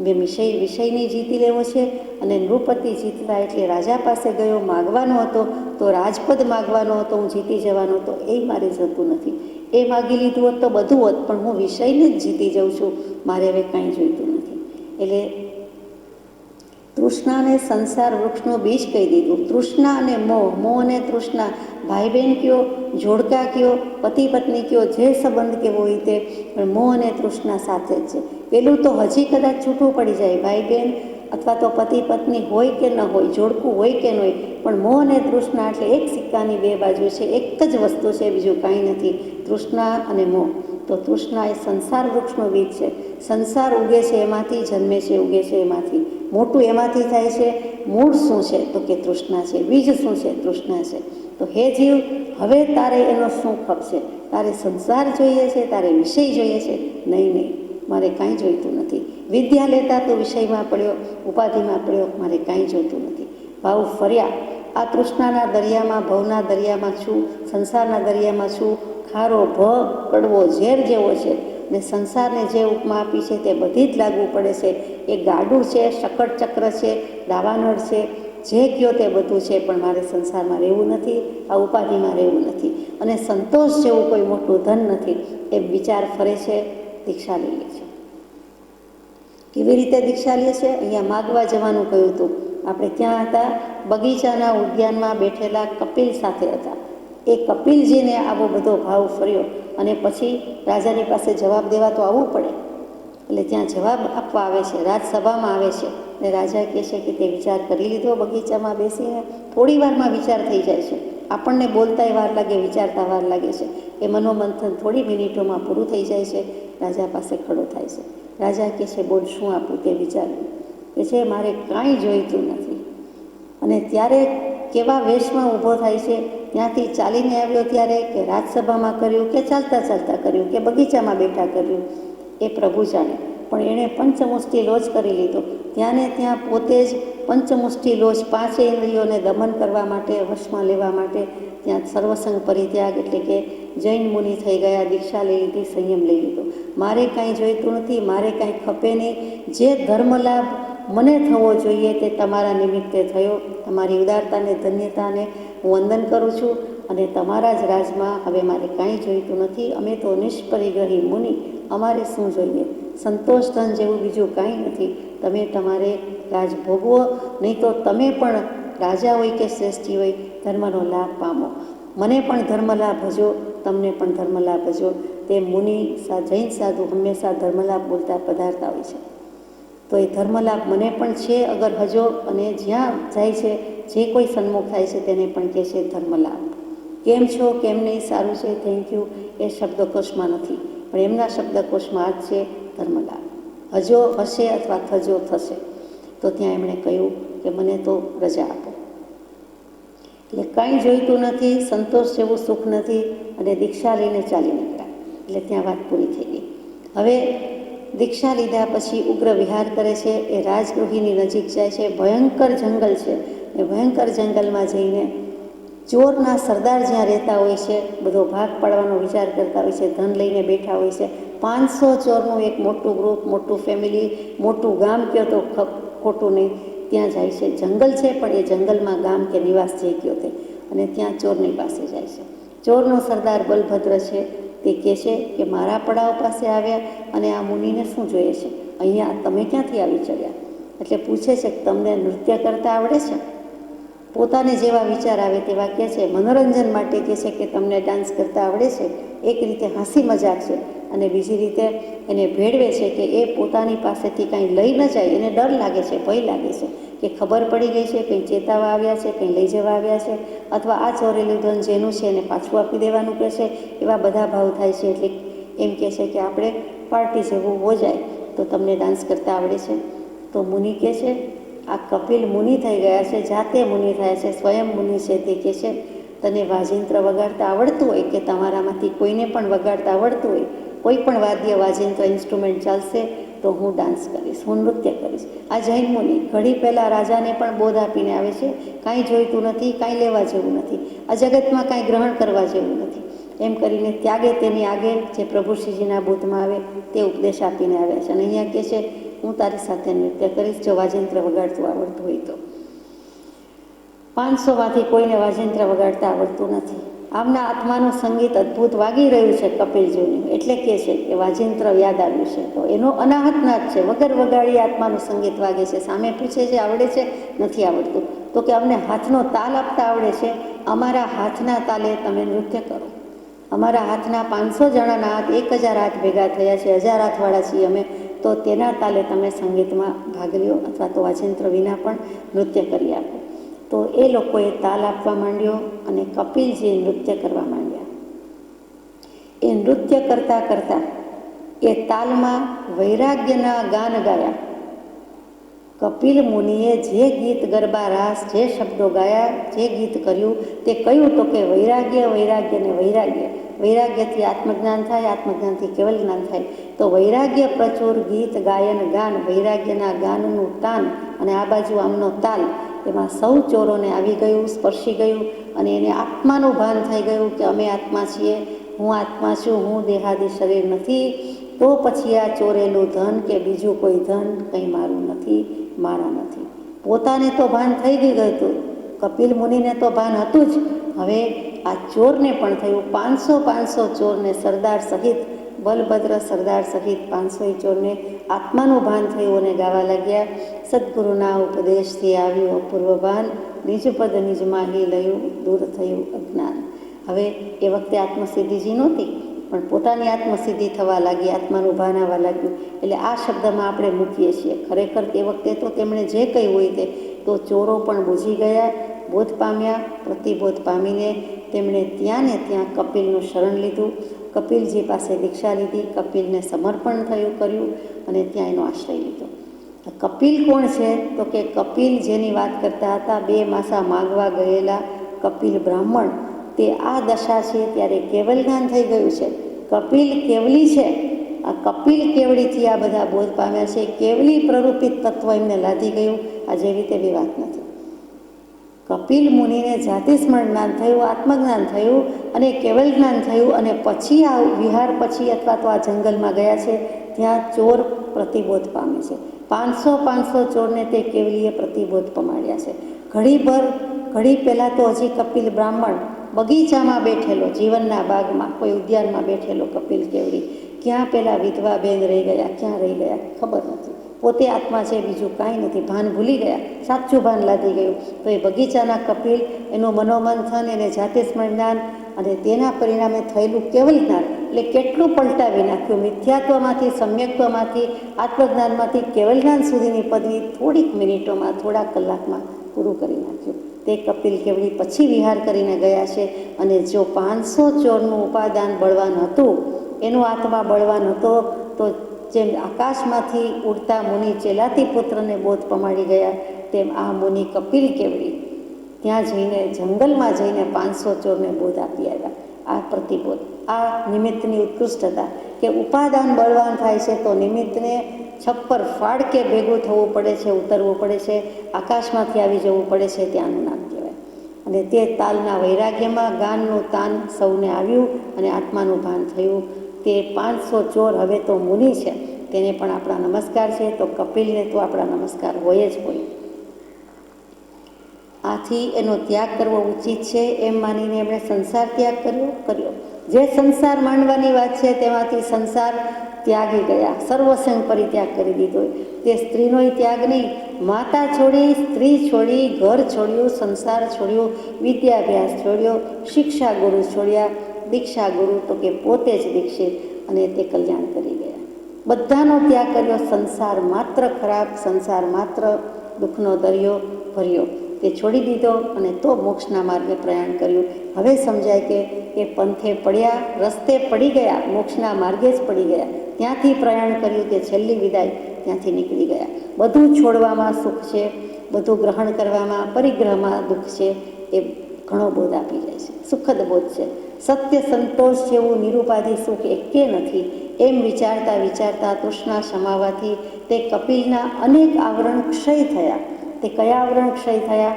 મેં વિષયને જીતી લેવો છે, અને નૃપતિ જીતતા એટલે રાજા પાસે ગયો, માગવાનો હતો તો રાજપદ માગવાનો હતો, હું જીતી જવાનો હતો, એ મારે જતું નથી. એ માગી લીધું હોત તો બધું હોત, પણ હું વિષયને જ જીતી જાઉં છું, મારે હવે કાંઈ જોઈતું નથી. એટલે તૃષ્ણાને સંસાર વૃક્ષનું બીજ કહી દીધું. તૃષ્ણા અને મોહ અને તૃષ્ણા ભાઈ બહેન કયો, જોડકા કયો, પતિ પત્ની કયો, જે સંબંધ કેવો હોય તે, પણ મોહ અને તૃષ્ણા સાથે જ છે. પેલું તો હજી કદાચ છૂટું પડી જાય, ભાઈ બહેન અથવા તો પતિ પત્ની હોય કે ન હોય, જોડકું હોય કે ન હોય, પણ મોહ અને તૃષ્ણા એટલે એક સિક્કાની બે બાજુ છે, એક જ વસ્તુ છે, બીજું કાંઈ નથી. તૃષ્ણા અને મોહ. તો તૃષ્ણા એ સંસાર વૃક્ષનું બીજ છે. સંસાર ઉગે છે એમાંથી, જન્મે છે, ઉગે છે એમાંથી, મોટું એમાંથી થાય છે. મૂળ શું છે તો કે તૃષ્ણા છે, બીજ શું છે, તૃષ્ણા છે. તો હે જીવ, હવે તારે એનો શું ખપશે? તારે સંસાર જોઈએ છે, તારે વિષય જોઈએ છે? નહીં, મારે કાંઈ જોઈતું નથી. વિદ્યા લેતા તો વિષયમાં પડ્યો, ઉપાધિમાં પડ્યો, મારે કાંઈ જોઈતું નથી. ભાવ ફર્યા. આ તૃષ્ણાના દરિયામાં, ભવના દરિયામાં છું, સંસારના દરિયામાં છું. ખારો ભ કડવો ઝેર જેવો છે, ને સંસારને જે ઉપમા આપી છે તે બધી જ લાગુ પડે છે. એ ગાડું છે, શકટ ચક્ર છે, દાવાનળ છે, જે કયો તે બધું છે, પણ મારે સંસારમાં રહેવું નથી, આ ઉપાધિમાં રહેવું નથી. અને સંતોષ જેવું કોઈ મોટું ધન નથી, એ વિચાર ફરે છે. દીક્ષા લઈ લે છે. કેવી રીતે દીક્ષા લે છે? અહીંયા માગવા જવાનું કહ્યું હતું. આપણે ક્યાં હતા? બગીચાના ઉદ્યાનમાં બેઠેલા કપિલ સાથે હતા. એ કપિલજીને આવો બધો ભાવ ફર્યો, અને પછી રાજાની પાસે જવાબ દેવા તો આવવું પડે, એટલે ત્યાં જવાબ આપવા આવે છે, રાજસભામાં આવે છે. અને રાજા કહે છે કે તે વિચાર કરી લીધો? બગીચામાં બેસીને થોડી વારમાં વિચાર થઈ જાય છે. આપણને બોલતાય વાર લાગે, વિચારતા વાર લાગે છે. એ મનોમંથન થોડી મિનિટોમાં પૂરું થઈ જાય છે. રાજા પાસે ખડો થાય છે. રાજા કહે છે, બોલ, શું આપું તે વિચાર્યું? કે છે, મારે કાંઈ જોઈતું નથી. અને ત્યારે કેવા વેશમાં ઊભો થાય છે, ત્યાંથી ચાલીને આવ્યો ત્યારે, કે રાજસભામાં કર્યું, કે ચાલતા ચાલતા કર્યું, કે બગીચામાં બેઠા કર્યું, એ પ્રભુ જાણે. પણ એણે પંચમુષ્ટિ લોચ કરી લીધો. ત્યાં ને ત્યાં પોતે જ પંચમુષ્ટિ લોચ, 5 ઇન્દ્રિયોને દમન કરવા માટે, વશમાં લેવા માટે ત્યાં સર્વસંગ પરિત્યાગ એટલે કે જૈન મુનિ થઈ ગયા, દીક્ષા લઈ લીધી, સંયમ લઈ લીધો. મારે કાંઈ જોઈતું નથી, મારે કાંઈ ખપે નહીં. જે ધર્મલાભ મને થવો જોઈએ તે તમારા નિમિત્તે થયો. તમારી ઉદારતાને, ધન્યતાને હું વંદન કરું છું. અને તમારા જ રાજમાં હવે મારે કાંઈ જોઈતું નથી. અમે તો નિષ્પરિગ્રહી મુનિ, અમારે શું જોઈએ? સંતોષ ધન જેવું બીજું કાંઈ નથી. તમે તમારે રાજ ભોગવો, નહીં તો તમે પણ રાજા હોય કે શ્રેષ્ઠી હોય, ધર્મનો લાભ પામો. મને પણ ધર્મલાભ ભજો, તમને પણ ધર્મલાભ ભજો. તે મુનિ જૈન સાધુ હંમેશા ધર્મલાભ બોલતા પધારતા હોય છે. તો એ ધર્મલાભ મને પણ છે અગર હજો, અને જ્યાં જાય છે, જે કોઈ સન્મુખ થાય છે તેને પણ કહે છે ધર્મલાભ. કેમ છો, કેમ નહીં, સારું છે, થેન્ક યુ એ શબ્દકોશમાં નથી, પણ એમના શબ્દકોશમાં આ જ છે ધર્મલાભ. હજો હશે અથવા થજો થશે. તો ત્યાં એમણે કહ્યું કે મને તો રજા આપો. એટલે કંઈ જોઈતું નથી, સંતોષ જેવું સુખ નથી, અને દીક્ષા લઈને ચાલી નીકળ્યા. એટલે ત્યાં વાત પૂરી થઈ ગઈ. હવે દીક્ષા લીધા પછી ઉગ્ર વિહાર કરે છે. એ રાજગૃહિની નજીક જાય છે. ભયંકર જંગલ છે. એ ભયંકર જંગલમાં જઈને ચોરના સરદાર જ્યાં રહેતા હોય છે, બધો ભાગ પાડવાનો વિચાર કરતા હોય છે, ધન લઈને બેઠા હોય છે. 500 ચોરનું એક મોટું ગ્રુપ, મોટું ફેમિલી, મોટું ગામ કહો તો ખોટું નહીં, ત્યાં જાય છે. જંગલ છે પણ એ જંગલમાં ગામ કે નિવાસ જે કહો તે, અને ત્યાં ચોરની પાસે જાય છે. ચોરનો સરદાર બલભદ્ર છે તે કહે છે કે મારા પડાવ પાસે આવ્યા અને આ મુનિને શું જોઈએ છે, અહીંયા તમે ક્યાંથી આવી ચડ્યા? એટલે પૂછે છે કે તમને નૃત્ય કરતા આવડે છે? પોતાને જેવા વિચાર આવે તેવા કહે છે. મનોરંજન માટે કહે છે કે તમને ડાન્સ કરતા આવડે છે. એક રીતે હસી મજાક છે, અને બીજી રીતે એને ભેળવે છે કે એ પોતાની પાસેથી કાંઈ લઈ ન જાય, એને ડર લાગે છે, ભય લાગે છે કે ખબર પડી ગઈ છે, કંઈ ચેતાવા આવ્યા છે, કંઈ લઈ જવા આવ્યા છે, અથવા આ ચોરેલું ધન જેનું છે એને પાછું આપી દેવાનું કહે છે. એવા બધા ભાવ થાય છે. એટલે એમ કહે છે કે આપણે પાર્ટી જેવું હો જાય તો તમને ડાન્સ કરતા આવડે છે? તો મુનિ કહે છે, આ કપિલ મુનિ થઈ ગયા છે, જાતે મુનિ થયા છે, સ્વયં મુનિ છે. તે કહે છે તને વાજિંત્ર વગાડતા આવડતું હોય કે તમારામાંથી કોઈને પણ વગાડતા આવડતું હોય, કોઈ પણ વાદ્ય વાજિંત્ર ઇન્સ્ટ્રુમેન્ટ ચાલશે તો હું ડાન્સ કરીશ, હું નૃત્ય કરીશ. આ જૈન મુનિ ઘડી પહેલાં રાજાને પણ બોધ આપીને આવે છે, કાંઈ જોઈતું નથી, કાંઈ લેવા જેવું નથી, આ જગતમાં કાંઈ ગ્રહણ કરવા જેવું નથી, એમ કરીને ત્યાગે તેની આગે જે પ્રભુ શ્રીજીના બોધમાં આવે તે ઉપદેશ આપીને આવ્યા છે. અને અહીંયા કહે છે હું તારી સાથે નૃત્ય કરીશ જો વાજિંત્ર વગાડતું આવડતું હોય તો. 500માંથી કોઈને વાજિંત્ર વગાડતા આવડતું નથી. આમના આત્માનું સંગીત અદ્ભુત વાગી રહ્યું છે કપિલજીનું, એટલે કહે છે કે વાજિંત્ર યાદ આવ્યું છે. તો એનો અનાહત નાદ છે, વગર વગાડી આત્માનું સંગીત વાગે છે. સામે પૂછે છે આવડે છે? નથી આવડતું. તો કે અમને હાથનો તાલ આપતા આવડે છે, અમારા હાથના તાલે તમે નૃત્ય કરો. અમારા હાથના 500 જણાના હાથ 1000 હાથ ભેગા થયા છે, 1000 હાથવાળા છીએ અમે, તો તેના તાલે તમે સંગીતમાં ભાગ લ્યો, અથવા તો વાજિંત્ર વિના પણ નૃત્ય કરી આપો. તો એ લોકોએ તાલ આપવા માંડ્યો અને કપિલજી નૃત્ય કરવા માંડ્યા. એ નૃત્ય કરતાં કરતાં એ તાલમાં વૈરાગ્યના ગાન ગાયા. કપિલ મુનિએ જે ગીત, ગરબા, રાસ, જે શબ્દો ગાયા, જે ગીત કર્યું તે કયું તો કે વૈરાગ્ય, વૈરાગ્ય ને વૈરાગ્ય. વૈરાગ્યથી આત્મજ્ઞાન થાય, આત્મજ્ઞાનથી કેવલ જ્ઞાન થાય. તો વૈરાગ્ય પ્રચુર ગીત, ગાયન, ગાન, વૈરાગ્યના ગાનનું તાન, અને આ બાજુ આમનો તાલ, એમાં સૌ ચોરોને આવી ગયું, સ્પર્શી ગયું, અને એને આત્માનું ભાન થઈ ગયું કે અમે આત્મા છીએ, હું આત્મા છું, હું દેહાદી શરીર નથી. તો પછી આ ચોરેલું ધન કે બીજું કોઈ ધન કંઈ મારું નથી, મારા નથી. પોતાને તો ભાન થઈ ગયું હતું, કપિલ મુનિને તો ભાન હતું જ. હવે આ ચોરને પણ થયું. 500 ચોરને સરદાર સહિત, બલભદ્ર સરદાર સહિત 500 ચોરને આત્માનું ભાન થયું અને ગાવા લાગ્યા. સદગુરુના ઉપદેશથી આવ્યું અપૂર્વ ભાન, નિજપદ નિજમાં હી લયું, દૂર થયું અજ્ઞાન. હવે એ વખતે આત્મસિદ્ધિજી નહોતી, પણ પોતાની આત્મસિદ્ધિ થવા લાગી, આત્માનું ભાન આવવા લાગ્યું. એટલે આ શબ્દમાં આપણે મૂકીએ છીએ. ખરેખર તે વખતે તો તેમણે જે કંઈ હોય તે, તો ચોરો પણ બૂઝી ગયા, બોધ પામ્યા. પ્રતિબોધ પામીને તેમણે ત્યાં ને ત્યાં કપિલનું શરણ લીધું, કપિલજી પાસે દીક્ષા લીધી, કપિલને સમર્પણ કર્યું અને ત્યાં એનો આશ્રય લીધો. કપિલ કોણ છે તો કે કપિલ જેની વાત કરતા હતા, 2 માસા માગવા ગયેલા કપિલ બ્રાહ્મણ, તે આ દશા છે ત્યારે કેવલ જ્ઞાન થઈ ગયું છે. કપિલ કેવલી છે. આ કપિલ કેવડીથી આ બધા બોધ પામ્યા છે. કેવલી પ્રરૂપિત તત્વ એમને લાદી ગયું. આ જેવી તેવી વાત નથી. કપિલ મુનિને જાતિ સ્મરણ જ્ઞાન થયું, આત્મજ્ઞાન થયું અને કેવલ જ્ઞાન થયું. અને પછી આ વિહાર પછી અથવા તો આ જંગલમાં ગયા છે, ત્યાં ચોર પ્રતિબોધ પામે છે. 500 ચોરને તે કેવલીએ પ્રતિબોધ પમાડ્યા છે. ઘડી પહેલાં તો હજી કપિલ બ્રાહ્મણ બગીચામાં બેઠેલો, જીવનના બાગમાં, કોઈ ઉદ્યાનમાં બેઠેલો કપિલ કેવડી, ક્યાં પેલા વિધવા બેન રહી ગયા, ક્યાં રહી ગયા ખબર નથી. પોતે આત્મા છે, બીજું કાંઈ નથી. ભાન ભૂલી ગયા, સાચું ભાન લાદી ગયું. તો એ બગીચાના કપિલ, એનું મનોમંથન, એને જાતે સ્મરણ જ્ઞાન અને તેના પરિણામે થયેલું કેવલ જ્ઞાન, એટલે કેટલું પલટાવી નાખ્યું. મિથ્યાત્વમાંથી, સમ્યક્ત્વમાંથી, આત્મજ્ઞાનમાંથી કેવલ જ્ઞાન સુધીની પદવી થોડીક મિનિટોમાં, થોડાક કલાકમાં પૂરું કરી નાખ્યું. તે કપિલ કેવડી પછી વિહાર કરીને ગયા છે. અને જો 500 ચોરનું ઉપાદાન બળવાન હતું, એનો આત્મા બળવાન હતો, તો જેમ આકાશમાંથી ઉડતા મુનિ ચેલાતી પુત્રને બોધ પમાડી ગયા, તેમ આ મુનિ કપિલ કેવડી ત્યાં જઈને જંગલમાં જઈને 500 ચોરને બોધ આપી આવ્યા. આ પ્રતિબોધ, આ નિમિત્તની ઉત્કૃષ્ટતા કે ઉપાદાન બળવાન થાય છે તો નિમિત્તને છપ્પર ફાડકે ભેગું થવું પડે છે, ઉતરવું પડે છે, આકાશમાંથી આવી જવું પડે છે, ત્યાંનું નામ કહેવાય. અને તે તાલના વૈરાગ્યમાં ગાનનું તાન સૌને આવ્યું અને આત્માનું ભાન થયું. તે 500 ચોર હવે તો મુનિ છે, તેને પણ આપણા નમસ્કાર છે, તો કપિલને તો આપણા નમસ્કાર હોય જ હોય. આથી એનો ત્યાગ કરવો ઉચિત છે એમ માનીને એમણે સંસાર ત્યાગ કર્યો. જે સંસાર માંડવાની વાત છે તેમાંથી સંસાર ત્યાગી ગયા, સર્વસંગ પરિત્યાગ કરી દીધો. તે સ્ત્રીનોય ત્યાગ નહીં, માતા છોડી, સ્ત્રી છોડી, ઘર છોડ્યું, સંસાર છોડ્યો, વિદ્યાભ્યાસ છોડ્યો, શિક્ષા ગુરુ છોડ્યા. દીક્ષા ગુરુ તો કે પોતે જ દીક્ષિત, અને તે કલ્યાણ કરી ગયા. બધાનો ત્યાગ કર્યો. સંસાર માત્ર ખરાબ, સંસાર માત્ર દુઃખનો દરિયો ભર્યો, તે છોડી દીધો અને તો મોક્ષના માર્ગે પ્રયાણ કર્યું. હવે સમજાય કે એ પંથે પડ્યા, રસ્તે પડી ગયા, મોક્ષના માર્ગે જ પડી ગયા. ત્યાંથી પ્રયાણ કર્યું, તે છેલ્લી વિદાય ત્યાંથી નીકળી ગયા. બધું છોડવામાં સુખ છે, બધું ગ્રહણ કરવામાં, પરિગ્રહમાં દુઃખ છે, એ ઘણો બોધ આપી જાય છે, સુખદ બોધ છે. સત્ય સંતોષ જેવું નિરુપાધિ સુખ એકે નથી, એમ વિચારતા વિચારતા તૃષ્ણા સમાવાથી તે કપિલના અનેક આવરણ ક્ષય થયા. તે કયા આવરણ ક્ષય થયા?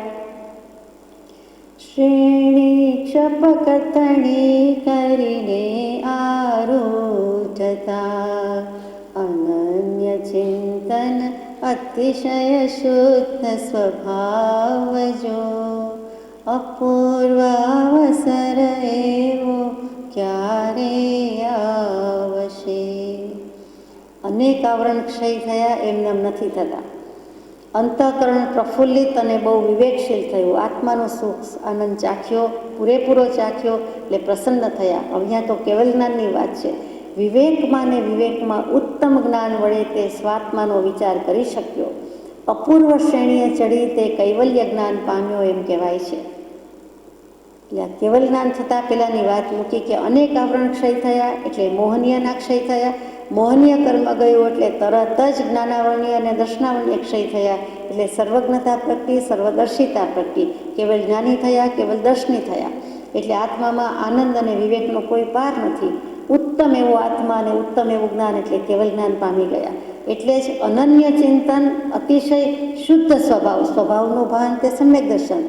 શ્રેણી ક્ષપકતણી કરીને આરૂઢતા, અનન્ય ચિંતન અતિશય શુદ્ધ સ્વભાવજો, અપૂર્વાવસર એવો ક્યારે આવશે. અનેક આવરણ ક્ષય થયા, એમનેમ નથી થતા. અંતઃકરણ પ્રફુલ્લિત અને બહુ વિવેકશીલ થયું. આત્માનો સુખ આનંદ ચાખ્યો, પૂરેપૂરો ચાખ્યો, એટલે પ્રસન્ન થયા. અહીંયા તો કેવલ જ્ઞાનની વાત છે. વિવેકમાં ને વિવેકમાં ઉત્તમ જ્ઞાન વડે તે સ્વાત્માનો વિચાર કરી શક્યો. અપૂર્વ શ્રેણીએ ચડી તે કૈવલ્ય જ્ઞાન પામ્યો એમ કહેવાય છે. એટલે કેવલ જ્ઞાન થતાં પહેલાંની વાત મૂકી કે અનેક આવરણ ક્ષય થયા, એટલે મોહનીયના ક્ષય થયા. મોહનીય કર્મ ગયું એટલે તરત જ જ્ઞાનાવરણીય અને દર્શનાવરણીય ક્ષય થયા. એટલે સર્વજ્ઞતા પ્રગટી, સર્વદર્શિતા પ્રગટી. કેવલ જ્ઞાની થયા, કેવલ દર્શની થયા. એટલે આત્મામાં આનંદ અને વિવેકનો કોઈ પાર નથી. ઉત્તમ એવો આત્મા અને ઉત્તમ એવું જ્ઞાન એટલે કેવલ જ્ઞાન પામી ગયા. એટલે જ અનન્ય ચિંતન, અતિશય શુદ્ધ સ્વભાવ, સ્વભાવનું ભાન તે સમ્યક દર્શન,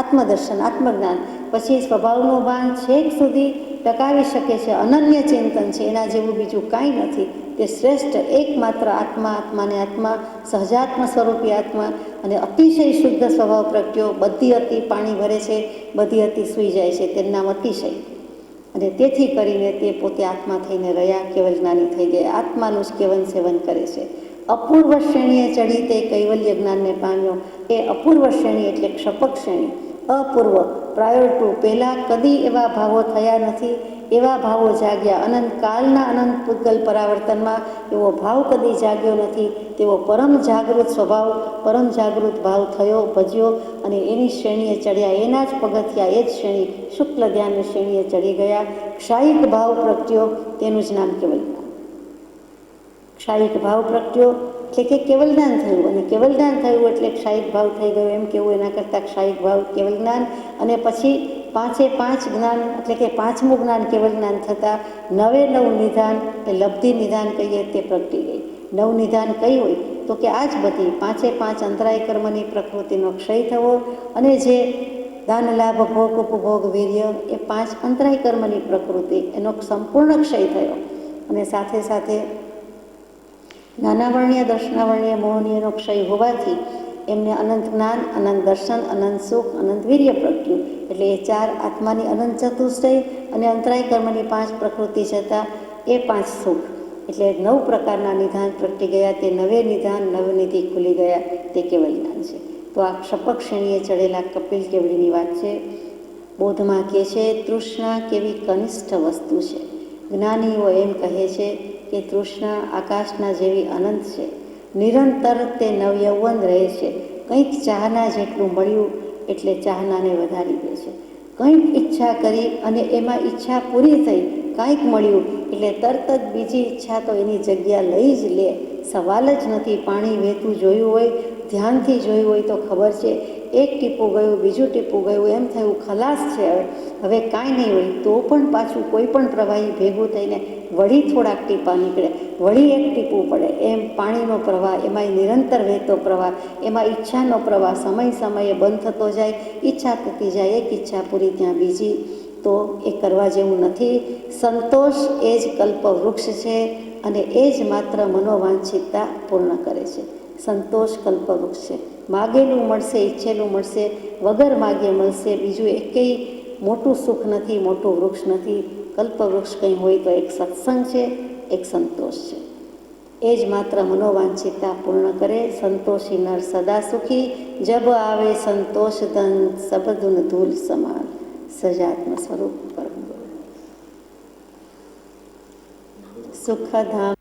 આત્મદર્શન, આત્મજ્ઞાન. પછી સ્વભાવનું ભાન છેક સુધી ટકાવી શકે છે. અનન્ય ચિંતન છે, એના જેવું બીજું કાંઈ નથી. તે શ્રેષ્ઠ એકમાત્ર આત્મા, આત્માને આત્મા, સહજાત્મ સ્વરૂપી આત્મા. અને અતિશય શુદ્ધ સ્વભાવ પ્રગટ્યો. બધી અતિ પાણી ભરે છે, બધી અતિ સૂઈ જાય છે, તેનું નામ અતિશય. અને તેથી કરીને તે પોતે આત્મા થઈને રહ્યા, કેવલ જ્ઞાની થઈ ગયા. આત્માનું જ કેવલ સેવન કરે છે. અપૂર્વ શ્રેણીએ ચડી તે કૈવલ્ય જ્ઞાનને પામ્યો. એ અપૂર્વ શ્રેણી એટલે ક્ષપક શ્રેણી. અપૂર્વ, પ્રાયોર ટુ, પહેલાં કદી એવા ભાવો થયા નથી, એવા ભાવો જાગ્યા. અનંત કાળના અનંત પૂતગલ પરાવર્તનમાં એવો ભાવ કદી જાગ્યો નથી. તેવો પરમ જાગૃત સ્વભાવ, પરમ જાગૃત ભાવ થયો, ભજ્યો, અને એની શ્રેણીએ ચડ્યા. એના જ પગથિયા, એ જ શ્રેણી, શુક્લ ધ્યાનની શ્રેણીએ ચડી ગયા. ક્ષાયિક ભાવ પ્રગટ્યો, તેનું જ નામ કેવલ જ્ઞાન. ક્ષાયિક ભાવ પ્રગટ્યો એટલે કે કેવલ જ્ઞાન થયું, અને કેવલ જ્ઞાન થયું એટલે ક્ષાયિક ભાવ થઈ ગયો એમ કેવું. એના કરતાં ક્ષાયિક ભાવ કેવલ જ્ઞાન, અને પછી 5 જ્ઞાન એટલે કે 5મું જ્ઞાન કેવલ જ્ઞાન થતાં 9 નિધાન એ લબ્ધિ નિધાન કહીએ તે પ્રગટી ગઈ. 9 નિધાન કઈ હોય તો કે આ જ બધી 5 અંતરાય કર્મની પ્રકૃતિનો ક્ષય થવો, અને જે દાન, લાભ, ભોગ, ઉપભોગ, વીર્ય એ 5 અંતરાય કર્મની પ્રકૃતિ, એનો સંપૂર્ણ ક્ષય થયો. અને સાથે સાથે નાનાવર્ણીય, દર્શનાવર્ણીય, મોહનીયનો ક્ષય હોવાથી એમને અનંત જ્ઞાન, અનંત દર્શન, અનંત સુખ, અનંત વીર્ય પ્રગટ્યું. એટલે એ 4 આત્માની અનંત ચતુષ્ટય અને અંતરાય કર્મની 5 પ્રકૃતિ છતાં એ 5 સુખ, એટલે 9 પ્રકારના નિધાન પ્રગટી ગયા. તે 9 નિધાન, 9 નિધિ ખુલી ગયા. તે કેવલ જ્ઞાન છે. તો આ ક્ષપક શ્રેણીએ ચડેલા કપિલ કેવડીની વાત છે. બોધમાં કહે છે, તૃષ્ણા કેવી કનિષ્ઠ વસ્તુ છે. જ્ઞાનીઓ એમ કહે છે કે તૃષ્ણા આકાશના જેવી અનંત છે. નિરંતર તે નવયૌવન રહે છે. કંઈક ચાહના જેટલું મળ્યું એટલે ચાહનાને વધારી દે છે. કંઈક ઈચ્છા કરી અને એમાં ઈચ્છા પૂરી થઈ, કાંઈક મળ્યું એટલે તરત જ બીજી ઈચ્છા તો એની જગ્યા લઈ જ લે. સવાલ જ નથી. પાણી વહેતું જોયું હોય, ધ્યાનથી જોયું હોય તો ખબર છે, એક ટીપું ગયું, બીજું ટીપું ગયું, એમ થયું ખલાસ છે, હવે કાંઈ નહીં હોય, તો પણ પાછું કોઈ પણ પ્રવાહી ભેગું થઈને વળી થોડાક ટીપા નીકળે, વળી એક ટીપું પડે. એમ પાણીનો પ્રવાહ, એમાંય નિરંતર વહેતો પ્રવાહ, એમાં ઈચ્છાનો પ્રવાહ સમય સમયે બંધ થતો જાય, ઈચ્છા થતી જાય, એક ઈચ્છા પૂરી ત્યાં બીજી, તો એ કરવા જેવું નથી. સંતોષ એ જ કલ્પવૃક્ષ છે અને એ જ માત્ર મનોવાંછિતતા પૂર્ણ કરે છે. સંતોષ કલ્પવૃક્ષ છે. માગેલું મળશે, ઈચ્છેલું મળશે, વગર માગે મળશે, બીજું એકેય મોટું સુખ નથી, મોટું વૃક્ષ નથી. કલ્પવૃક્ષ કંઈ હોય તો એક સત્સંગ છે, એક સંતોષ છે. એ જ માત્ર મનોવાંછિતતા પૂર્ણ કરે. સંતોષી નર સદા સુખી, જબ આવે સંતોષ ધન, સબદુન ધૂલ સમાન. સજાત્મ સ્વરૂપ પરમ ગુરુ સુખધામ